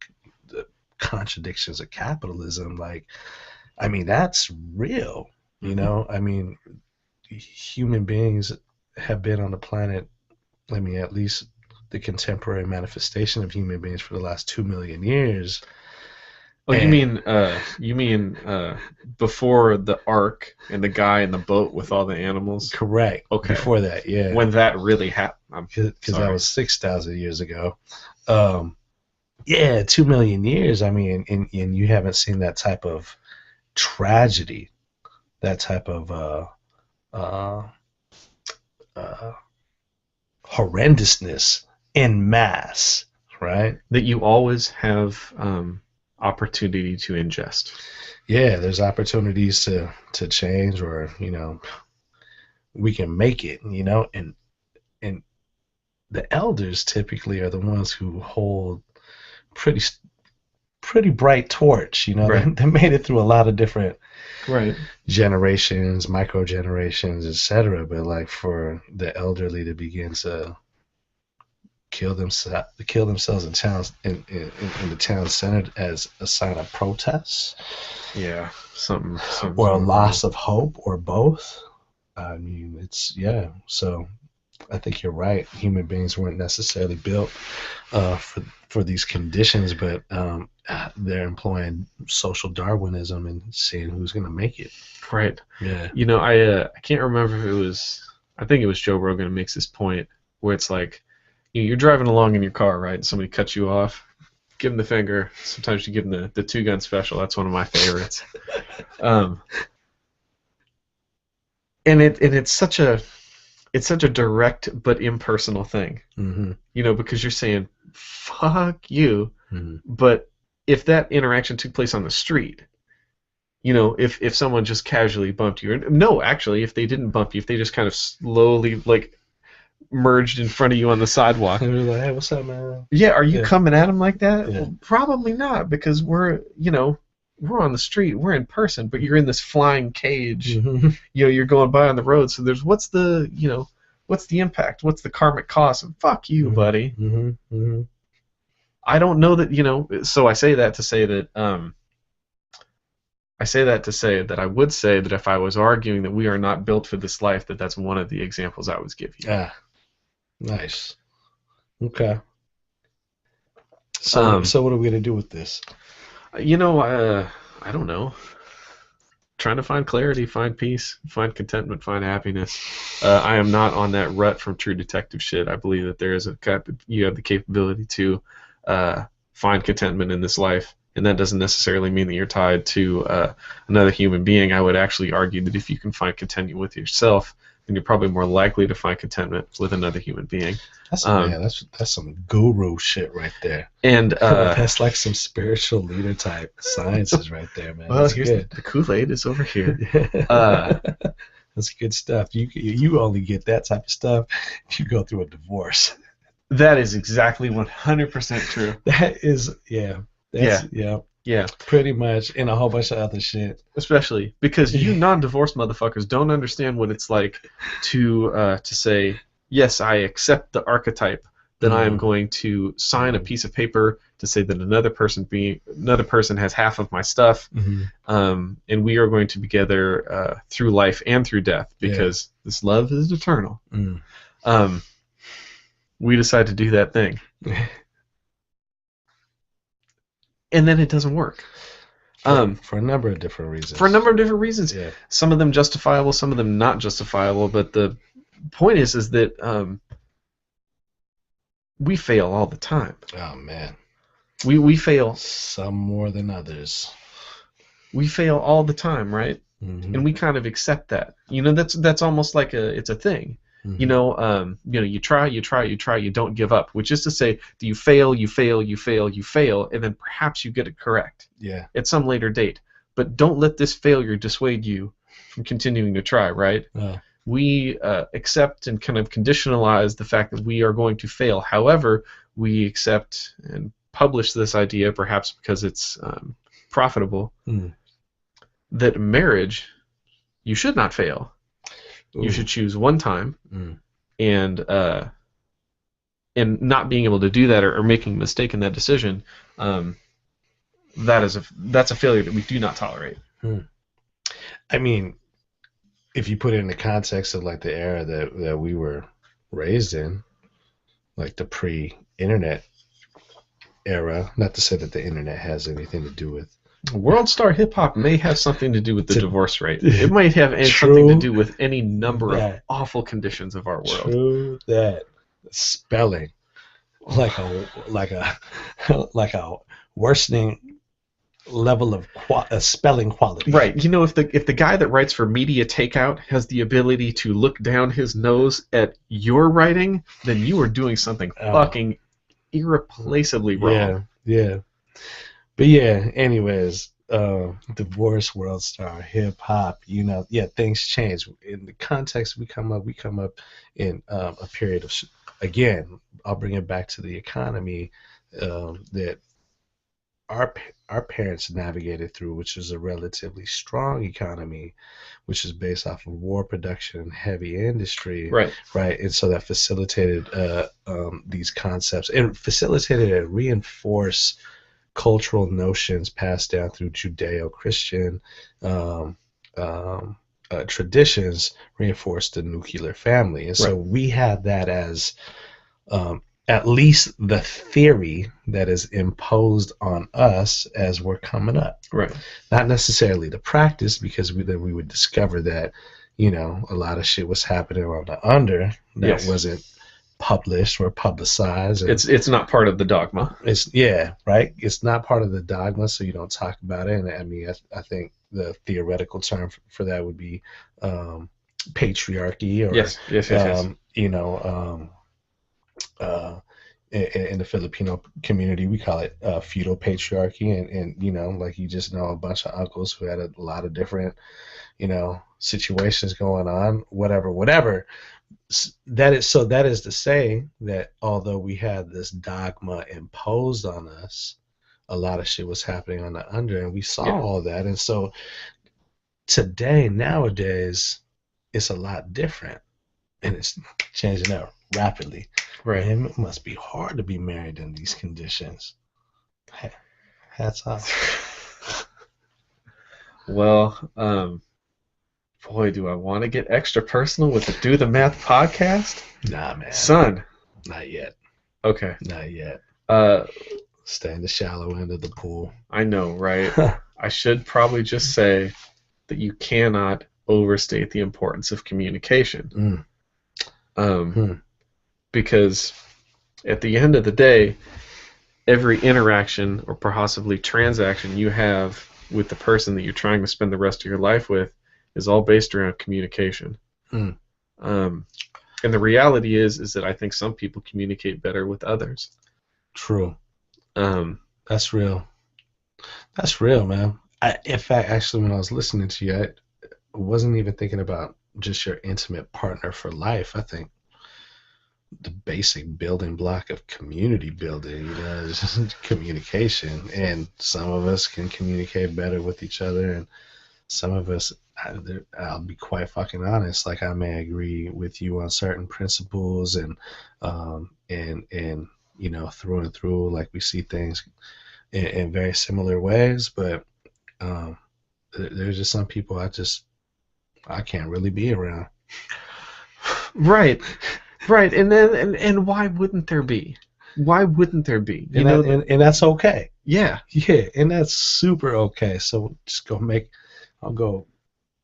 contradictions of capitalism. Like, I mean, that's real. I mean, human beings have been on the planet. I mean, at least the contemporary manifestation of human beings for the last 2 million years. Oh, you mean before the Ark and the guy in the boat with all the animals? Correct. Okay. Before that, yeah. When that really happened. Because that was 6,000 years ago. 2 million years. I mean, and you haven't seen that type of tragedy, that type of horrendousness in mass, right? That you always have opportunity to ingest. Yeah, there's opportunities to change, or we can make it, and the elders typically are the ones who hold pretty bright torch. Right. They made it through a lot of different generations, micro generations, etc. But like, for the elderly to begin to kill themselves in towns, in the town center, as a sign of protest, something or a loss of hope, or both. I mean, so I think you're right. Human beings weren't necessarily built for these conditions, but they're employing social Darwinism and seeing who's going to make it. Right. Yeah. I can't remember if it was. I think it was Joe Rogan who makes this point where it's like, you're driving along in your car, right? And somebody cuts you off. Give them the finger. Sometimes you give them the two-gun special. That's one of my favorites. And it's such a direct but impersonal thing. Mm-hmm. Because you're saying fuck you. Mm-hmm. But if that interaction took place on the street, if someone just casually bumped you, no, actually, if they didn't bump you, if they just kind of slowly merged in front of you on the sidewalk, And we're like, hey, what's up, man? Yeah, are you coming at them like that? Yeah. Well, probably not, because we're on the street, we're in person, but you're in this flying cage. Mm-hmm. You're going by on the road, so there's what's the impact? What's the karmic cost? And fuck you, buddy. Mm-hmm. Mm-hmm. I don't know that, so I say that to say that I would say that if I was arguing that we are not built for this life, that's one of the examples I would give you. Ah, nice. Okay. So what are we gonna do with this? I don't know. Trying to find clarity, find peace, find contentment, find happiness. I am not on that rut from True Detective shit. I believe that there is you have the capability to find contentment in this life, and that doesn't necessarily mean that you're tied to another human being. I would actually argue that if you can find contentment with yourself, then you're probably more likely to find contentment with another human being. That's man, that's some guru shit right there. And that's like some spiritual leader type sciences right there, man. well, That's here's good. the Kool-Aid is over here. That's good stuff. You only get that type of stuff if you go through a divorce. That is exactly 100% true. That is, yeah. Yeah. Pretty much, and a whole bunch of other shit. Especially because you non-divorced motherfuckers don't understand what it's like to say, yes, I accept the archetype that I am going to sign a piece of paper to say that another person has half of my stuff, and we are going to be together through life and through death because this love is eternal. We decide to do that thing. And then it doesn't work. For a number of different reasons. Yeah. Some of them justifiable, some of them not justifiable. But the point is that we fail all the time. Oh man, we fail. Some more than others. We fail all the time, right? And we kind of accept that. That's almost like it's a thing. You try, you don't give up, which is to say that you fail, and then perhaps you get it correct at some later date. But don't let this failure dissuade you from continuing to try, right? We accept and kind of conditionalize the fact that we are going to fail. However, we accept and publish this idea, perhaps because it's profitable, that in marriage, you should not fail. You should choose one time, and not being able to do that or making a mistake in that decision, that's a failure that we do not tolerate. I mean, if you put it in the context of like the era that we were raised in, like the pre-internet era, not to say that the internet has anything to do with World Star Hip Hop may have something to do with the divorce rate. It might have something to do with any number of awful conditions of our world. True that. Spelling, like a worsening level of spelling quality. Right. If the guy that writes for Media Takeout has the ability to look down his nose at your writing, then you are doing something fucking irreplaceably wrong. Yeah. But yeah, anyways, divorce, World Star, hip hop, things change. In the context we come up in a period of, again, I'll bring it back to the economy that our parents navigated through, which is a relatively strong economy, which is based off of war production and heavy industry. Right. And so that facilitated these concepts and facilitated and reinforced cultural notions passed down through Judeo-Christian traditions, reinforced the nuclear family. And so we had that as at least the theory that is imposed on us as we're coming up. Right. Not necessarily the practice, because we would discover that, a lot of shit was happening on the under that wasn't published or publicized. It's not part of the dogma. It's not part of the dogma, so you don't talk about it. And I mean, I think the theoretical term for that would be patriarchy, or yes. In the Filipino community, we call it feudal patriarchy, and like you just know a bunch of uncles who had a lot of different situations going on, whatever. That is to say that although we had this dogma imposed on us, a lot of shit was happening on the under, and we saw all that. And so nowadays, it's a lot different, and it's changing up rapidly. Right. And it must be hard to be married in these conditions. Hats off. Well, boy, do I want to get extra personal with the Do the Math podcast? Nah, man. Son. Not yet. Okay. Not yet. Stay in the shallow end of the pool. I know, right? I should probably just say that you cannot overstate the importance of communication. Because at the end of the day, every interaction or possibly transaction you have with the person that you're trying to spend the rest of your life with is all based around communication. And the reality is that I think some people communicate better with others. True. Um, That's real. That's real, man. In fact, actually, when I was listening to you, I wasn't even thinking about just your intimate partner for life. I think the basic building block of community building, is just communication. And some of us can communicate better with each other, and some of us, I'll be quite fucking honest, like I may agree with you on certain principles and through and through, like we see things in very similar ways, but there's just some people I can't really be around. right, right, and then and why wouldn't there be? Why wouldn't there be? And that's okay. Yeah, and that's super okay. So just I'll go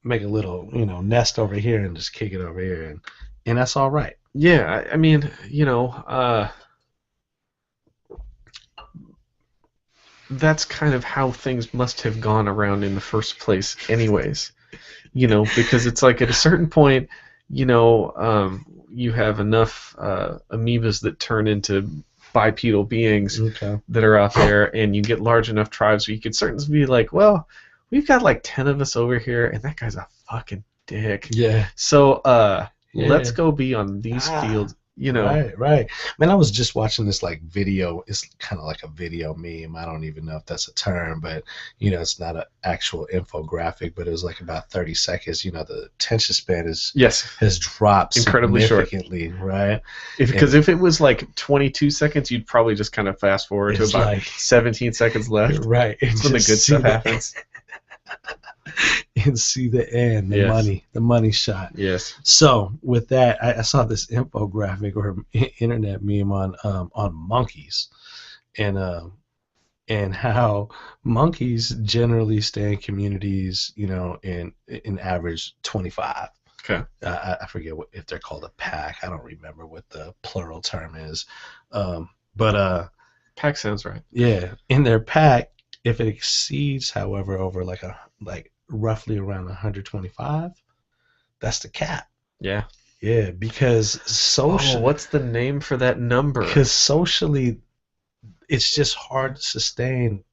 make a little nest over here and just kick it over here, and that's all right. yeah. I mean, that's kind of how things must have gone around in the first place, anyways. Because it's like at a certain point, you have enough amoebas that turn into bipedal beings that are out there, and you get large enough tribes where you could certainly be like, well, we've got like 10 of us over here, and that guy's a fucking dick. Yeah. So let's go be on these fields. Right. Man, I was just watching this like video. It's kind of like a video meme. I don't even know if that's a term, but it's not an actual infographic, but it was like about 30 seconds. The attention span has dropped incredibly significantly, short. Right? Because if it was like 22 seconds, you'd probably just kind of fast forward to about like 17 seconds left. Right. That's when the good stuff happens. And see the end, the money shot. Yes. So with that, I saw this infographic or internet meme on monkeys, and how monkeys generally stay in communities, in average 25. Okay. I forget if they're called a pack. I don't remember what the plural term is. But pack sounds right. Yeah, in their pack, if it exceeds, however, over like roughly around 125, that's the cap. Yeah. Yeah, because socially... what's the name for that number? Because socially, it's just hard to sustain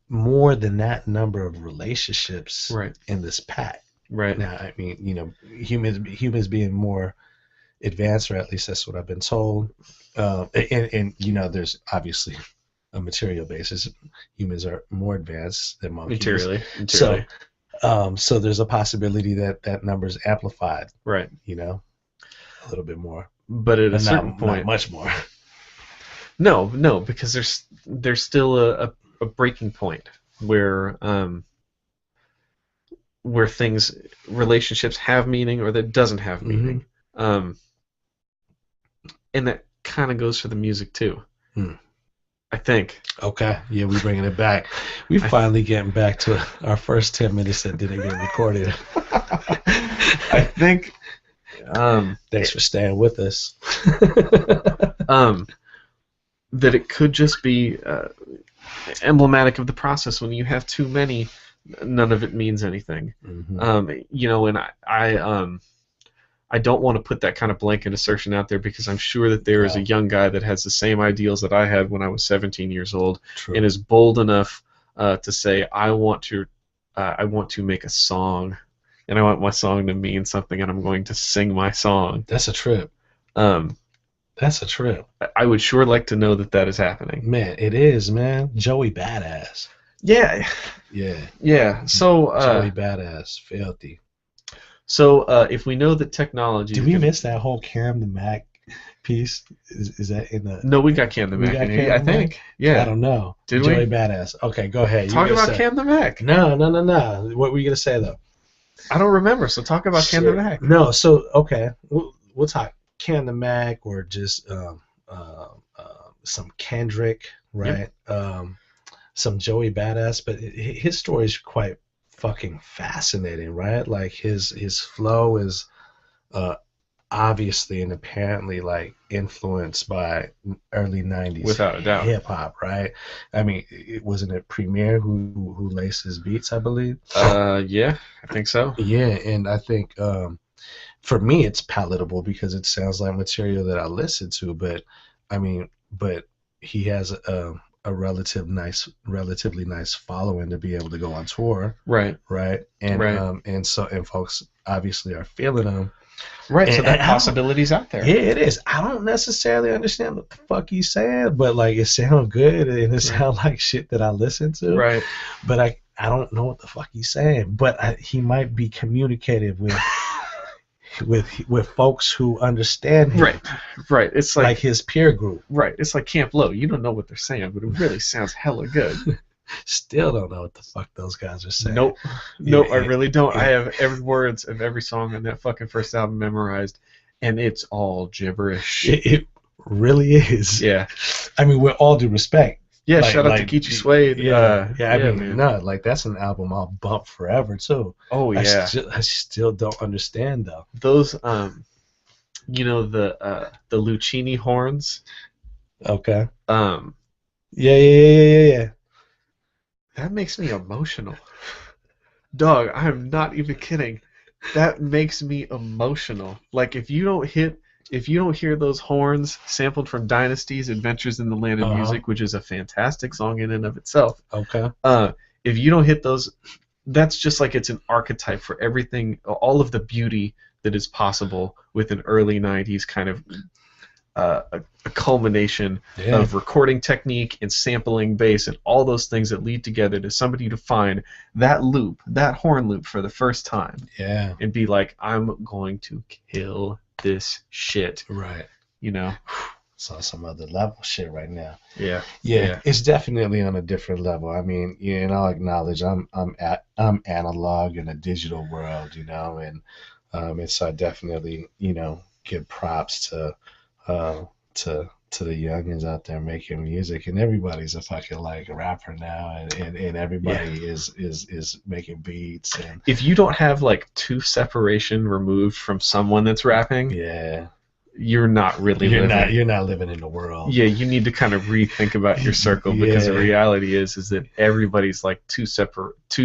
more than that number of relationships in this pack. Right. Now, I mean, humans being more advanced, or at least that's what I've been told. And there's obviously a material basis. Humans are more advanced than monkeys. Materially. So there's a possibility that number's amplified. Right. A little bit more. But at a certain point, not much more. No, because there's still a breaking point where relationships have meaning or that doesn't have meaning. And that kind of goes for the music too. I think. Okay. Yeah, we're bringing it back. We finally getting back to our first 10 minutes that didn't get recorded. I think. Thanks for staying with us. That it could just be emblematic of the process. When you have too many, none of it means anything. And I don't want to put that kind of blanket assertion out there, because I'm sure that there is a young guy that has the same ideals that I had when I was 17 years old. True. And is bold enough to say, I want to make a song, and I want my song to mean something, and I'm going to sing my song. That's a trip. That's a trip. I would sure like to know that is happening. Man, it is, man. Joey Badass. Yeah. So Joey Badass, filthy. So if we know that technology... Did we miss that whole Cam the Mac piece? Is that in the... No, we got Cam the Mac in here, I think. Yeah. I don't know. Did Joey we? Badass. Okay, go ahead. Talk about Cam the Mac. No. What were you going to say, though? I don't remember, so talk about Cam the Mac. No, so, okay. We'll talk Cam the Mac, or just some Kendrick, right? Yep. Some Joey Badass, but his story is quite fucking fascinating, right? Like his flow is obviously and apparently like influenced by early 90s without a doubt hip hop, right? I mean, wasn't it Premier who laced his beats, I believe? Yeah, I think so. Yeah, and I think for me, it's palatable because it sounds like material that I listen to. But I mean, but he has a relatively nice following to be able to go on tour, Right. right? And Right. And folks obviously are feeling him. Right. So And that I don't- possibility's out there. Yeah, it is. I don't necessarily understand what the fuck he's saying, but like it sounds good and it sounds like shit that I listen to. Right. But I don't know what the fuck he's saying. But he might be communicative with with folks who understand him, Right. Right. It's like his peer group. right. It's like Camp Low. You don't know what they're saying, but it really sounds hella good. Still don't know what the fuck those guys are saying. Nope. Nope. I Yeah, really don't. yeah. I have every words of every song on that fucking first album memorized, and it's all gibberish. It really is. Yeah. I mean, with all due respect. Yeah. Like- Shout out to like, Geechee Suede. Yeah, I mean, man. no, like that's an album I'll bump forever too. Oh yeah. I still don't understand though. Those you know the Lucchini horns. Okay. Um, Yeah. that makes me emotional. Dog, I am not even kidding. That makes me emotional. Like if you don't hear those horns sampled from Dynasty's Adventures in the Land of Uh-huh. Music, which is a fantastic song in and of itself. Okay. If you don't hit those, that's just like it's an archetype for everything, all of the beauty that is possible with an early 90s kind of a culmination Yeah. of recording technique and sampling bass and all those things that lead together to somebody to find that loop, that horn loop for the first time Yeah. and be like, I'm going to kill this shit, Right. you know? It's on some other level shit right now. Yeah. Yeah, it's definitely on a different level. I mean, yeah, and I'll acknowledge I'm analog in a digital world, you know, and so I definitely, you know, give props to the youngins out there making music, and everybody's a fucking like rapper now, and everybody is making beats, and If you don't have like two separation removed from someone that's rapping, yeah, you're not really living. you're not living in the world. Yeah, you need to kind of rethink about your circle because the Yeah. reality is that everybody's like two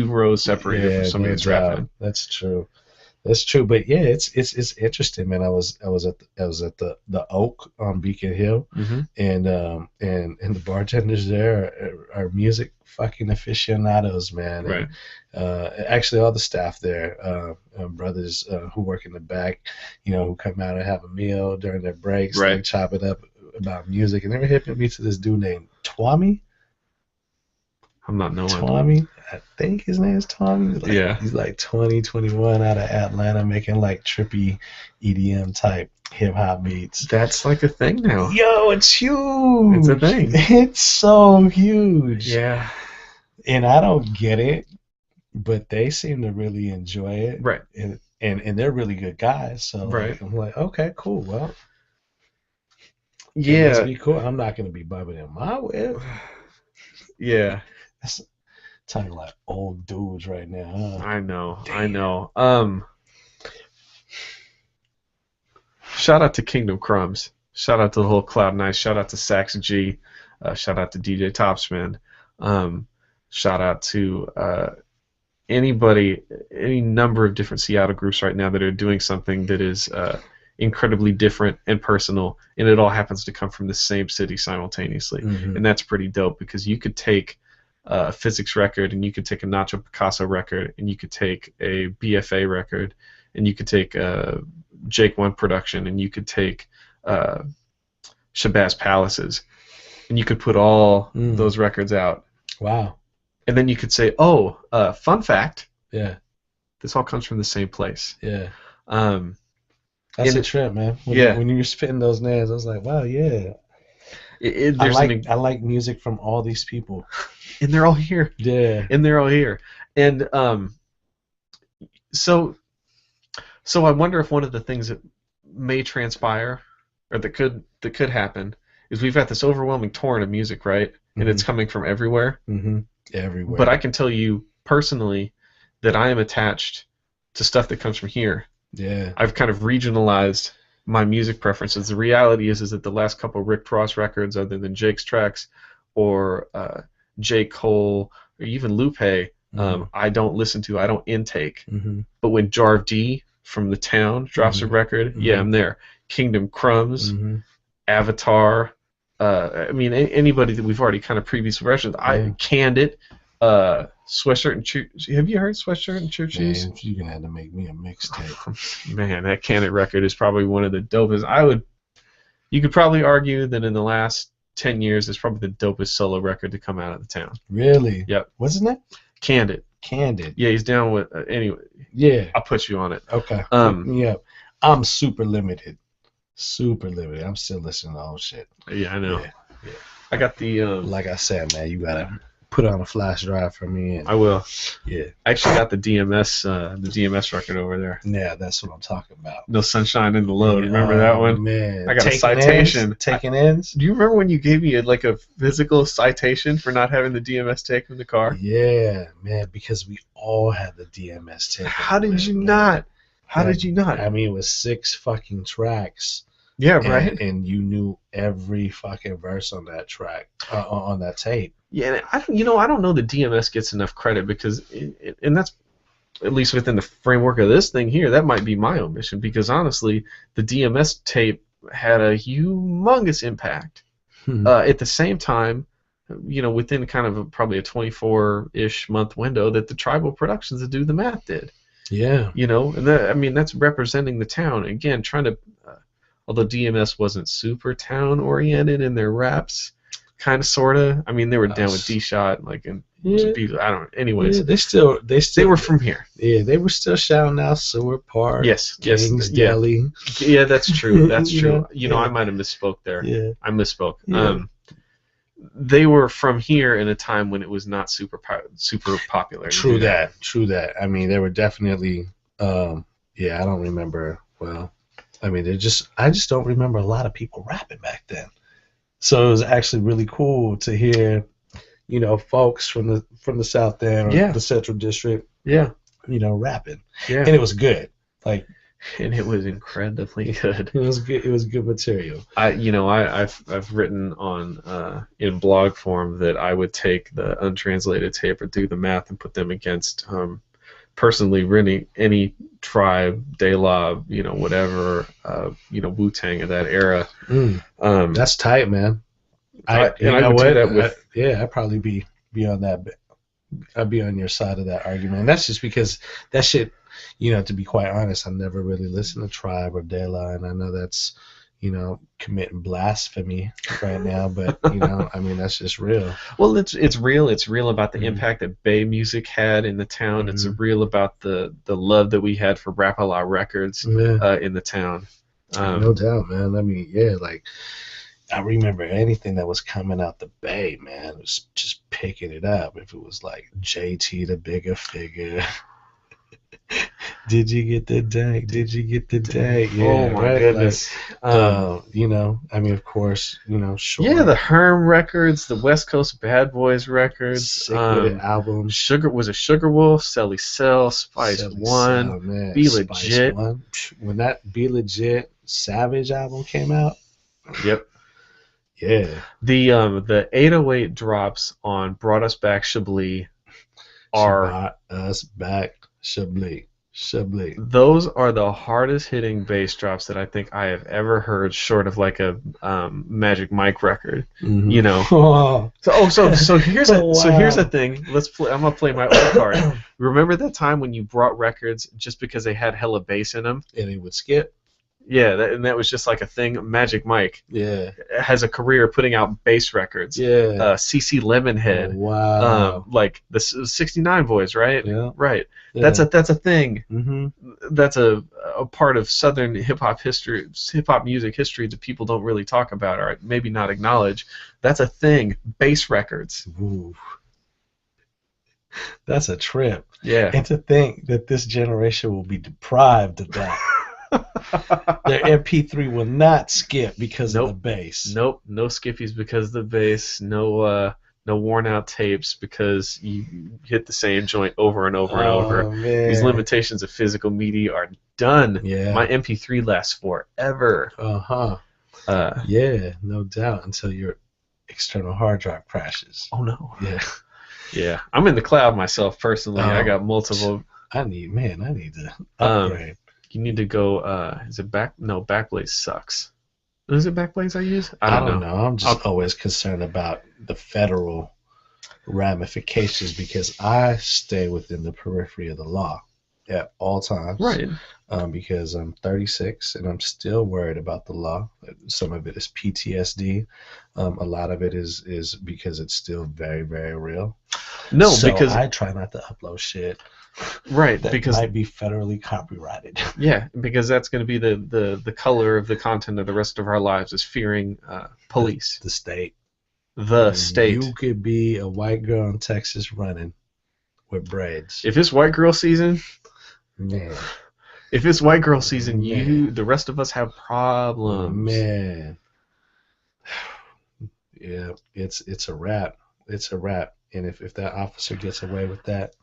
rows separated from somebody no that's doubt. rapping. That's true. That's true. But yeah, it's interesting, man. I was at the Oak on Beacon Hill, Mm-hmm. and the bartenders there are music fucking aficionados, man. Right. And, actually, all the staff there, brothers who work in the back, you know, who come out and have a meal during their breaks, Right. like chop it up about music, and they were hipping me to this dude named Twami. I'm not knowing. Twami, I think his name is Twami. He's like, Yeah. he's like 20, 21 out of Atlanta, making like trippy EDM type hip hop beats. That's like a thing now. Yo, it's huge. It's a thing. It's so huge. Yeah. And I don't get it, but they seem to really enjoy it. Right. And they're really good guys. So Right. like, I'm like, okay, cool. Well, Yeah. let's be cool. I'm not gonna be bumping in my whip. Yeah. That's talking like old dudes right now. Huh? I know. Shout out to Kingdom Crumbs. Shout out to the whole Cloud Nice. Shout out to Sax G. Shout out to DJ Topsman. Shout out to anybody, any number of different Seattle groups right now that are doing something that is incredibly different and personal, and it all happens to come from the same city simultaneously. Mhm. And that's pretty dope because you could take a physics record, and you could take a Nacho Picasso record, and you could take a BFA record, and you could take a Jake One production, and you could take Shabazz Palaces, and you could put all those records out. Wow. And then you could say, oh, fun fact, Yeah. this all comes from the same place. Yeah. Um, That's And a trip, man. yeah. When you were spitting those names, I was like, wow, yeah. I there's like music from all these people. and they're all here. Yeah. And they're all here. And so I wonder if one of the things that may transpire, or that could happen, is we've got this overwhelming torrent of music, right? And it's coming from everywhere. Mm-hmm. Everywhere. But I can tell you personally that I am attached to stuff that comes from here. Yeah. I've kind of regionalized my music preferences. The reality is that the last couple of Rick Ross records, other than Jake's tracks or J. Cole or even Lupe, I don't listen to. I don't intake. Mm-hmm. But when Jarv D from the town drops a record, Mhm. yeah, I'm there. Kingdom Crumbs, Mm-hmm. Avatar. I mean, anybody that we've already kind of previously mentioned. I canned it. Sweatshirt and Choo. Have you heard Sweatshirt and Choo Cheese? Man, you're gonna have to make me a mixtape. Man, that Candid record is probably one of the dopest. You could probably argue that in the last 10 years, it's probably the dopest solo record to come out of the town. Really? Yep. Wasn't it? Candid. Candid. Yeah, he's down with anyway. Yeah. I'll put you on it. Okay. Yeah. I'm super limited. Super limited. I'm still listening to all shit. Yeah, I know. Yeah. I got the. Like I said, man, you gotta put on a flash drive for me. And, I will. yeah. I actually got the DMS record over there. Yeah, that's what I'm talking about. No Sunshine in the Load. Remember that one? Man, I got a citation. Taking ends. Do you remember when you gave me a physical citation for not having the DMS tape in the car? Yeah, man, because we all had the DMS tape. How did you not? How did you not? I mean, it was 6 fucking tracks. Yeah, right. And you knew every fucking verse on that track, on that tape. Yeah, I don't know that DMS gets enough credit because, and that's at least within the framework of this thing here, that might be my omission because honestly, the DMS tape had a humongous impact. At the same time, within kind of probably a 24-ish month window that the Tribal Productions that Do the Math did. Yeah. And that's representing the town again, trying to. Although DMS wasn't super town oriented in their raps, kind of sorta. I mean, they were down with D-Shot, I don't. Anyways, yeah, they were from here. Yeah, they were still shouting out Sewer Park. Yes, King's Deli. Yeah, that's true. That's true. I might have misspoke there. Yeah, I misspoke. Yeah. They were from here in a time when it was not super popular. True that. I mean, they were definitely. I don't remember. Well, I mean, I just don't remember a lot of people rapping back then. So it was actually really cool to hear, folks from the South End or the Central District, rapping. Yeah. And it was good. And it was incredibly good. It was good. It was good material. I've written on in blog form that I would take the untranslated tape or Do the Math and put them against personally really any Tribe, De La, whatever, Wu-Tang of that era. That's tight, man. I'd probably be on that. I'd be on your side of that argument. And that's just because that shit, to be quite honest, I never really listened to Tribe or De La, and I know that's, committing blasphemy right now, but I mean, that's just real. Well, it's real. It's real about the impact that Bay music had in the town. It's real about the love that we had for Rap-A-La Records in the town. No doubt, man. I mean, I remember anything that was coming out the Bay, man. It was just picking it up. If it was like JT the Bigger Figure. Did you get the dank? Did you get the dank? Yeah, oh my goodness. I mean, of course, sure. Yeah, the Herm records, the West Coast Bad Boys records. Sick with it album. Sugar Wolf, Selly Cell, Spice One, Be Legit. When that Be Legit Savage album came out. Yep. Yeah. The 808 drops on Brought Us Back Chablis are Brought Us Back Chablis. Those are the hardest hitting bass drops that I think I have ever heard, short of like a Magic Mike record. Oh. So here's the thing. I'm gonna play my old card. Remember that time when you brought records just because they had hella bass in them, and it would skip? Yeah, that was just like a thing. Magic Mike has a career putting out bass records. Yeah. CC Lemonhead. Oh, wow. Like the 69 Boys, right? Yeah. Right. Yeah. That's a thing. Mm-hmm. That's a part of Southern hip hop music history that people don't really talk about, or maybe not acknowledge. That's a thing. Bass records. Ooh. That's a trip. Yeah. And to think that this generation will be deprived of that. Their MP3 will not skip because of the bass. Nope, no skippies because of the bass. No worn out tapes because you hit the same joint over and over and over. Man. These limitations of physical media are done. Yeah. My MP3 lasts forever. Yeah, no doubt, until your external hard drive crashes. Oh no. Yeah. Yeah. I'm in the cloud myself personally. I got multiple. I need to upgrade. You need to go. Is it back? No, Backblaze sucks. Is it Backblaze I use? I don't know. I'm just always concerned about the federal ramifications because I stay within the periphery of the law at all times. Right. Because I'm 36 and I'm still worried about the law. Some of it is PTSD. A lot of it is because it's still very, very real. No, so because I try not to upload shit. Right, that because might be federally copyrighted. Yeah, because that's going to be the color of the content of the rest of our lives is fearing police. The state. The state. You could be a white girl in Texas running with braids. If it's white girl season, man. If it's white girl season, the rest of us have problems. Man. Yeah, it's a wrap. It's a wrap. And if that officer gets away with that,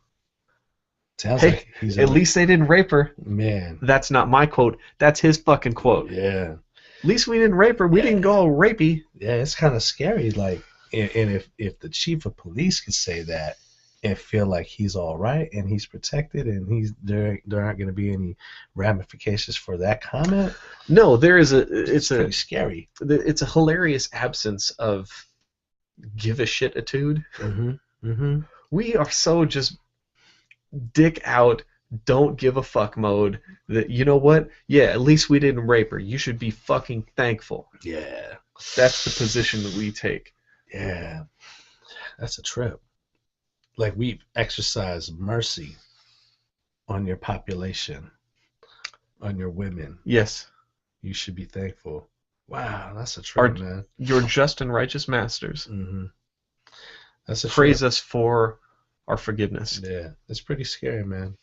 sounds like he's at least they didn't rape her. Man. That's not my quote. That's his fucking quote. Yeah. At least we didn't rape her. We didn't go all rapey. Yeah, it's kind of scary. Like, and if the chief of police could say that and feel like he's all right and he's protected and there aren't going to be any ramifications for that comment. No, there is it's pretty scary. It's a hilarious absence of give a shit-itude. Mm-hmm. Mm-hmm. We are so just dick out, don't give a fuck mode that, you know what? Yeah, at least we didn't rape her. You should be fucking thankful. Yeah. That's the position that we take. Yeah. That's a trip. Like, we've exercised mercy on your population, on your women. Yes. You should be thankful. Wow, that's a trip, man. Your just and righteous masters. Mm-hmm. That's a praise trip. us for our forgiveness. Yeah, it's pretty scary, man.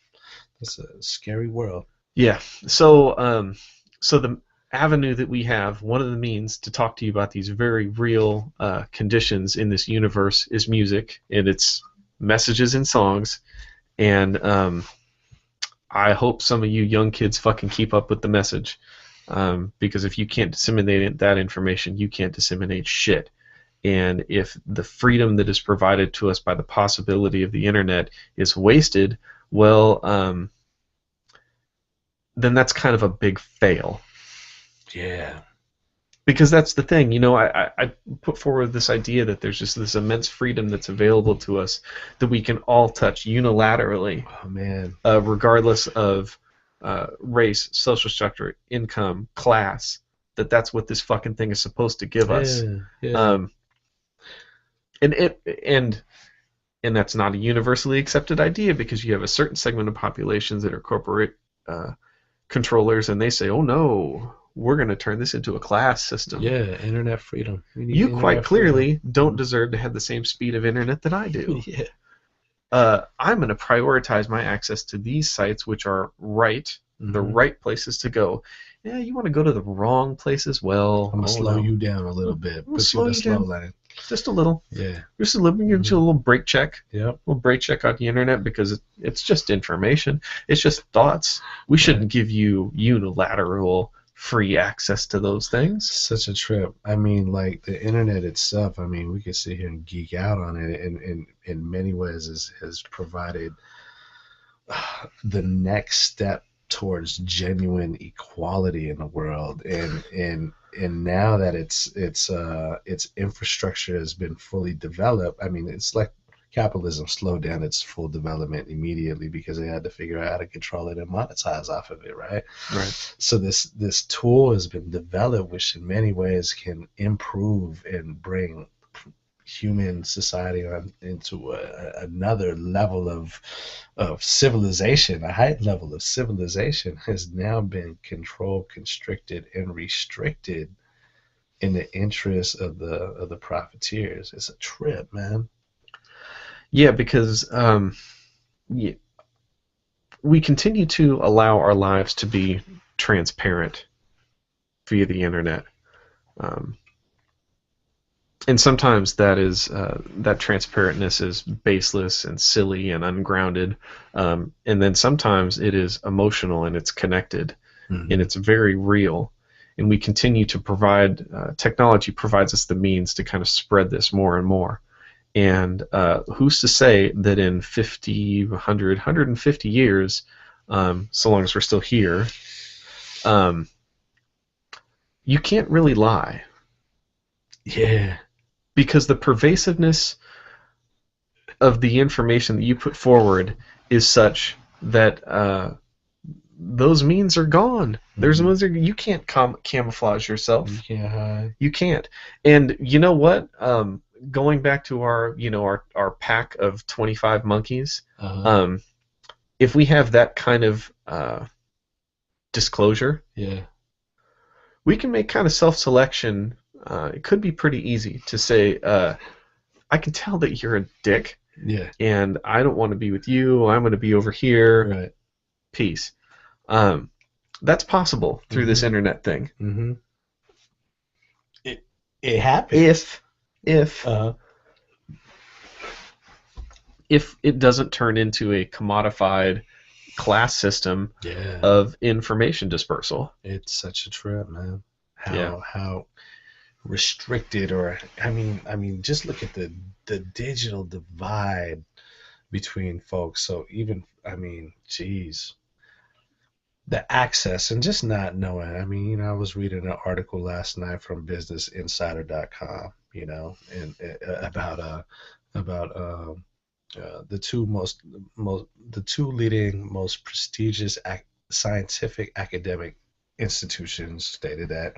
That's a scary world. Yeah. So, so the avenue that we have, one of the means to talk to you about these very real conditions in this universe is music, and it's messages and songs. And I hope some of you young kids fucking keep up with the message, because if you can't disseminate that information, you can't disseminate shit. And if the freedom that is provided to us by the possibility of the internet is wasted, well, then that's kind of a big fail. Yeah. Because that's the thing, you know, I put forward this idea that there's just this immense freedom that's available to us that we can all touch unilaterally. Oh, man. Regardless of race, social structure, income, class, that's what this fucking thing is supposed to give us. Yeah. And that's not a universally accepted idea, because you have a certain segment of populations that are corporate controllers, and they say, oh no, we're going to turn this into a class system. Yeah, internet freedom. You quite clearly don't deserve to have the same speed of internet that I do. Yeah. I'm going to prioritize my access to these sites, which are the right places to go. Yeah, you want to go to the wrong places? Well, I'm going to slow you down a little bit. Put you in a slow lane. Just a little. Yeah. Just a little. Give you a little brake check. Yeah. A little brake check on the internet, because it's just information. It's just thoughts. We shouldn't give you unilateral free access to those things. Such a trip. I mean, like, the internet itself, I mean, we could sit here and geek out on it, and in many ways has provided the next step towards genuine equality in the world, and now that its infrastructure has been fully developed. I mean, it's like capitalism slowed down its full development immediately because they had to figure out how to control it and monetize off of it, right? Right. So this tool has been developed, which in many ways can improve and bring human society into another level of civilization. A heightened level of civilization has now been controlled, constricted, and restricted in the interest of the profiteers. It's a trip, man. Yeah, because we continue to allow our lives to be transparent via the internet. And sometimes that transparentness is baseless and silly and ungrounded, and then sometimes it is emotional and it's connected, and it's very real. And we continue to provide technology provides us the means to kind of spread this more and more. And who's to say that in 50, 100, 150 years, so long as we're still here, you can't really lie Yeah. because the pervasiveness of the information that you put forward is such that those means are gone. There's ones that you can't camouflage yourself. You can't hide. You can't. And you know what? Going back to our pack of 25 monkeys, if we have that kind of disclosure, Yeah. we can make kind of self-selection. It could be pretty easy to say, I can tell that you're a dick, Yeah. and I don't want to be with you. I'm going to be over here. Right. Peace. That's possible through this internet thing. Mm-hmm. It happens. If it doesn't turn into a commodified class system of information dispersal. It's such a trip, man. How restricted, or I mean just look at the digital divide between folks. So even geez, the access and just not knowing. I was reading an article last night from businessinsider.com, and about the two leading most prestigious scientific academic institutions stated that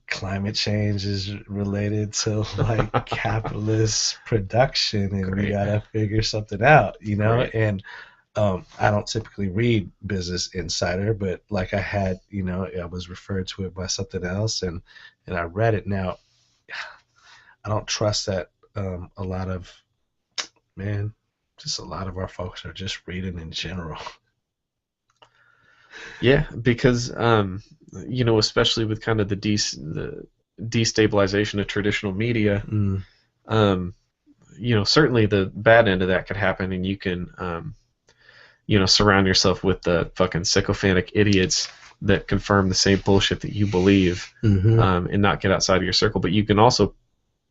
climate change is related to like capitalist production, and we gotta figure something out, and I don't typically read Business Insider, but like I was referred to it by something else, and I read it. Now I don't trust that. A lot of our folks are just reading in general. Yeah, because especially with kind of the destabilization of traditional media, certainly the bad end of that could happen, and you can surround yourself with the fucking sycophantic idiots that confirm the same bullshit that you believe, and not get outside of your circle. But you can also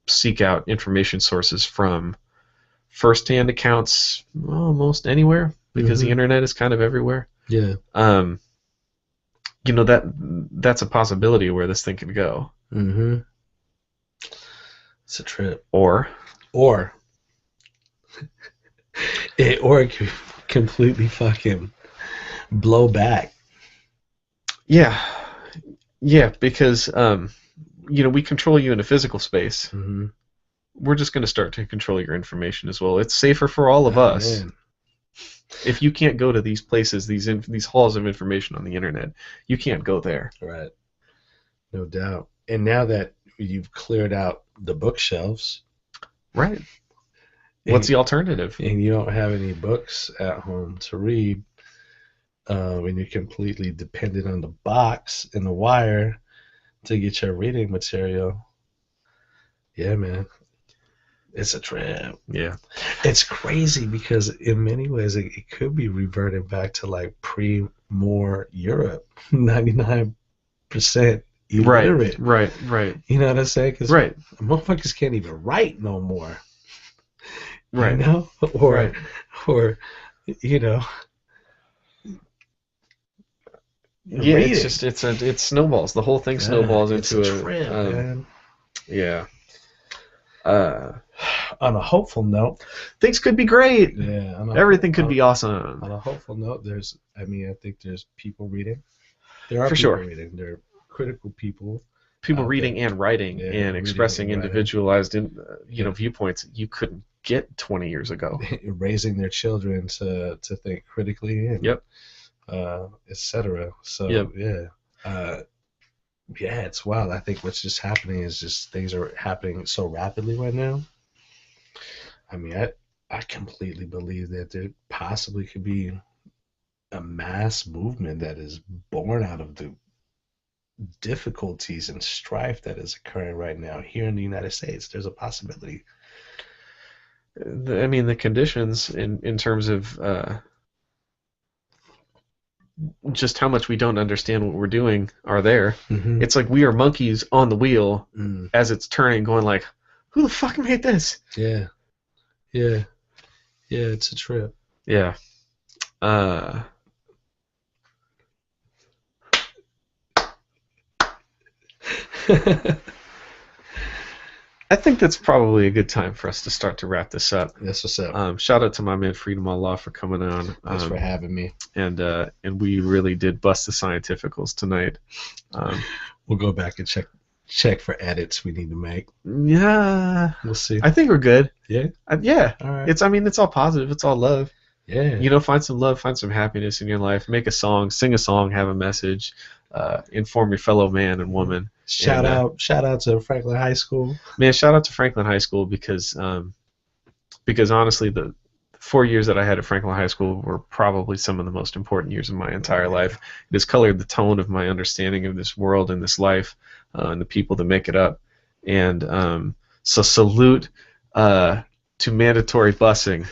seek out information sources from first-hand accounts almost anywhere, because the internet is kind of everywhere. Yeah. That's a possibility where this thing could go. Mm-hmm. It's a trip. Or it could completely fucking blow back. Yeah, because we control you in a physical space. Mm-hmm. We're just going to start to control your information as well. It's safer for all of us. Man. If you can't go to these places, these halls of information on the internet, you can't go there. Right. No doubt. And now that you've cleared out the bookshelves, right? What's the alternative? And you don't have any books at home to read, and you're completely dependent on the box and the wire to get your reading material. Yeah, man. It's a trip. Yeah. It's crazy because in many ways it could be reverting back to like pre-war Europe, 99% illiterate. Right. You know what I'm saying? Because right. motherfuckers can't even write no more. Right. Or yeah, it's just it snowballs. The whole thing snowballs into a trip, man. Yeah. On a hopeful note, things could be great. Yeah. Everything could be awesome. On a hopeful note, I think there's people reading. There are For people sure. reading. There are critical people. People reading and writing and expressing individualized viewpoints you couldn't get 20 years ago. Raising their children to think critically and etc. So it's wild. I think what's just happening is just things are happening so rapidly right now. I completely believe that there possibly could be a mass movement that is born out of the difficulties and strife that is occurring right now here in the United States. There's a possibility. The conditions in terms of just how much we don't understand what we're doing are there. Mm-hmm. It's like we are monkeys on the wheel as it's turning, going like, who the fuck made this? Yeah, it's a trip. Yeah. I think that's probably a good time for us to start to wrap this up. That's what's up. Shout out to my man Freedom Allah for coming on. Thanks for having me. And we really did bust the scientificals tonight. We'll go back and check for edits we need to make. Yeah, We'll see. I think we're good. Yeah. Yeah. All right. It's all positive. It's all love. Yeah. You know, find some love, find some happiness in your life. Make a song, sing a song, have a message. Inform your fellow man and woman. Shout out to Franklin High School. Man, shout out to Franklin High School because honestly, the 4 years that I had at Franklin High School were probably some of the most important years of my entire life. It has colored the tone of my understanding of this world and this life and the people that make it up. And so salute to mandatory busing.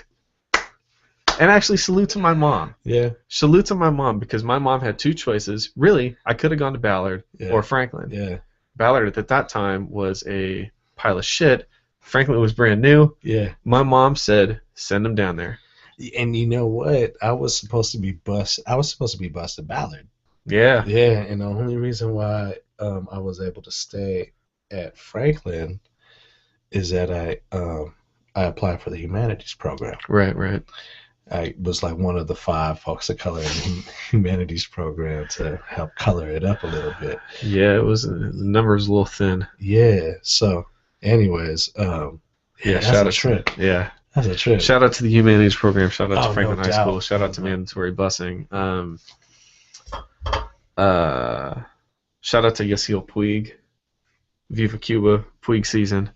And actually, salute to my mom. Yeah. Salute to my mom because my mom had two choices. Really, I could have gone to Ballard Yeah. or Franklin. Yeah. Ballard at that time was a pile of shit. Franklin was brand new. Yeah. My mom said, send him down there. And you know what? I was supposed to be bused at Ballard. Yeah. Yeah, and the only reason why I was able to stay at Franklin is that I applied for the humanities program. Right. I was like one of the 5 folks of color in the humanities program to help color it up a little bit. Yeah, it was the number was a little thin. Yeah. So, anyways, Yeah, that's shout a out trip. Yeah. That's a trip. Shout out to the humanities program. Shout out to Oh, Franklin no High doubt. School. Shout out to mandatory busing. Shout out to Yasiel Puig. Viva Cuba. Puig season.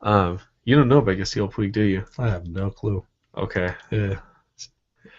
You don't know about Yasiel Puig, do you? I have no clue. Okay. Yeah.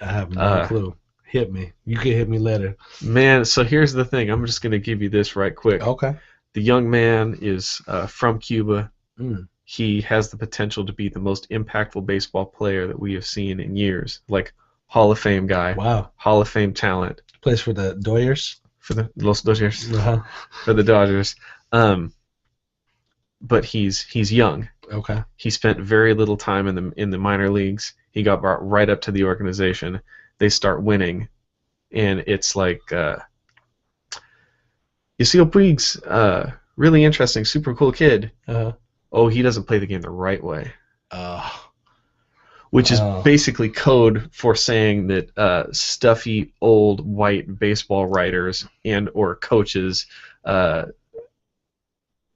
I have no clue. Hit me. You can hit me later. Man, so here's the thing. I'm just going to give you this right quick. Okay. The young man is from Cuba. Mm. He has the potential to be the most impactful baseball player that we have seen in years. Like, Hall of Fame guy. Wow. Hall of Fame talent. Plays for the Doyers. For the Los Dodgers. Uh-huh. For the Dodgers. But he's young. Okay. He spent very little time in the minor leagues. He got brought right up to the organization. They start winning, and it's like Yasiel Puig's really interesting, super cool kid. Uh-huh. Oh, he doesn't play the game the right way, Oh. which is Oh. basically code for saying that stuffy old white baseball writers and or coaches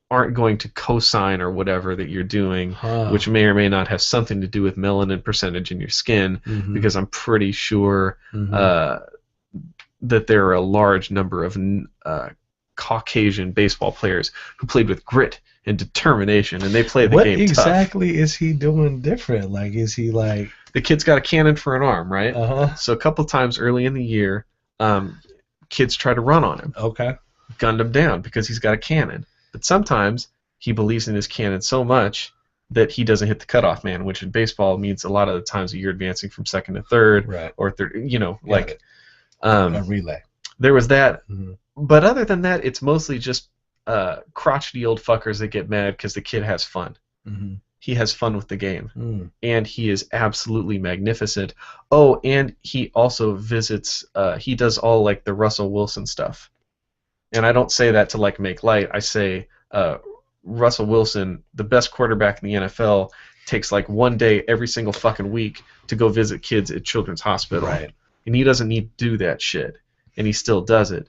aren't going to co-sign or whatever that you're doing, Huh. which may or may not have something to do with melanin percentage in your skin, Mhm. because I'm pretty sure Mhm. that there are a large number of Caucasian baseball players who played with grit and determination, and they play the What game exactly is he doing different? Like, is he like? tough. The kid's got a cannon for an arm, right? Uh-huh. So a couple times early in the year, kids try to run on him, Okay. gunned him down because he's got a cannon. But sometimes he believes in his cannon so much that he doesn't hit the cutoff man, which in baseball means a lot of the times you're advancing from second to third Right. or third, Got like it. A relay. there was that. Mhm. But other than that, it's mostly just crotchety old fuckers that get mad because the kid has fun. Mhm. He has fun with the game, Mm. and he is absolutely magnificent. Oh, and he also visits. He does all like the Russell Wilson stuff, and I don't say that to like make light. I say Russell Wilson, the best quarterback in the NFL, takes like one day every single fucking week to go visit kids at Children's Hospital, Right. and he doesn't need to do that shit, and he still does it.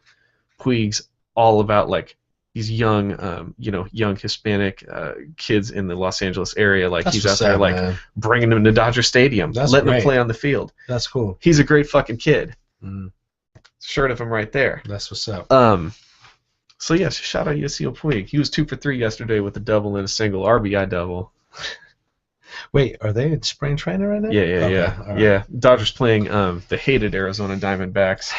Puig's all about like these young, young Hispanic kids in the Los Angeles area. Like That's he's out what's there up, like man. bringing them to Dodger Stadium, That's letting them great. play on the field. That's cool. He's a great fucking kid. Mm. Short of him right there. That's what's up. So yes, shout out Yasiel Puig. He was 2 for 3 yesterday with a double and a single RBI double. Wait, are they in spring training right now? Yeah, Okay, all right. yeah. Dodgers playing the hated Arizona Diamondbacks.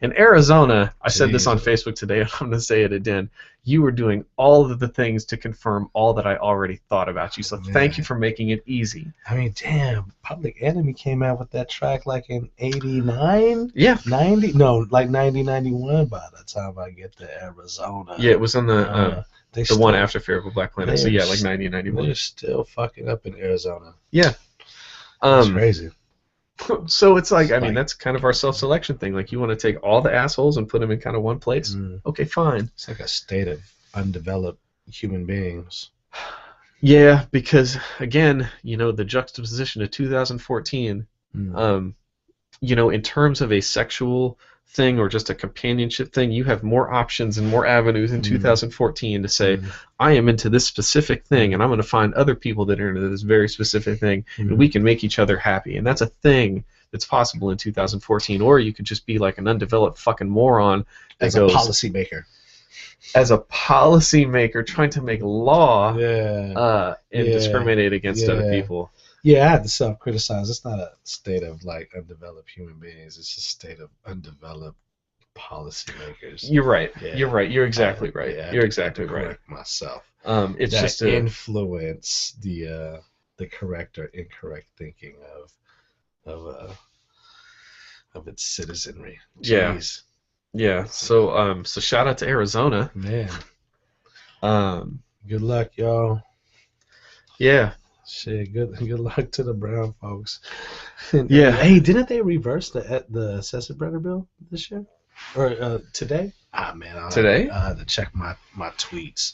In Arizona, I said this on Facebook today, and I'm going to say it again. You were doing all of the things to confirm all that I already thought about you. So thank you for making it easy. I mean, damn, Public Enemy came out with that track like in 89? Yeah. 90? No, like 90, 91 by the time I get to Arizona. Yeah, it was on the one after Fear of a Black Planet. So yeah, like 90, 91. They're still fucking up in Arizona. Yeah. That's crazy. So it's like, I mean, that's kind of our self-selection thing. Like, you want to take all the assholes and put them in kind of one place? Mm. Okay, fine. It's like a state of undeveloped human beings. Yeah, because again, the juxtaposition of 2014, in terms of a sexual thing or just a companionship thing, you have more options and more avenues in 2014 to say, I am into this specific thing, and I'm going to find other people that are into this very specific thing, and we can make each other happy. And that's a thing that's possible in 2014. Or you could just be like an undeveloped fucking moron As a policymaker. As a policymaker trying to make law and discriminate against other people. Yeah, I had to self-criticize. It's not a state of like undeveloped human beings. It's a state of undeveloped policymakers. You're right. Yeah. You're right. You're exactly right. You're exactly right. Correct myself. It's that just influence the correct or incorrect thinking of its citizenry. Jeez. Yeah. So shout out to Arizona. Man. Good luck, y'all. Yeah. Shit, good luck to the brown folks. Yeah. Hey, didn't they reverse the Sessenbrenner bill this year? Or today? Man. Today? I had to check my tweets.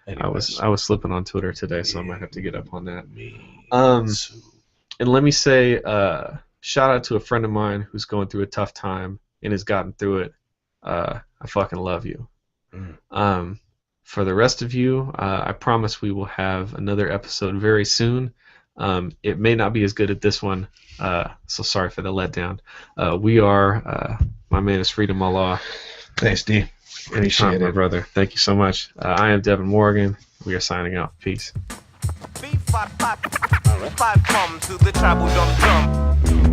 Anyways. I was slipping on Twitter today, so I might have to get up on that. Me too. And let me say, shout out to a friend of mine who's going through a tough time and has gotten through it. I fucking love you. For the rest of you, I promise we will have another episode very soon. It may not be as good as this one, so sorry for the letdown. We are, my man is Freedom Allah. Thanks, D. Anytime, my brother. Thank you so much. I am Devin Morgan. We are signing out. Peace. Five come to the tribal dum dum.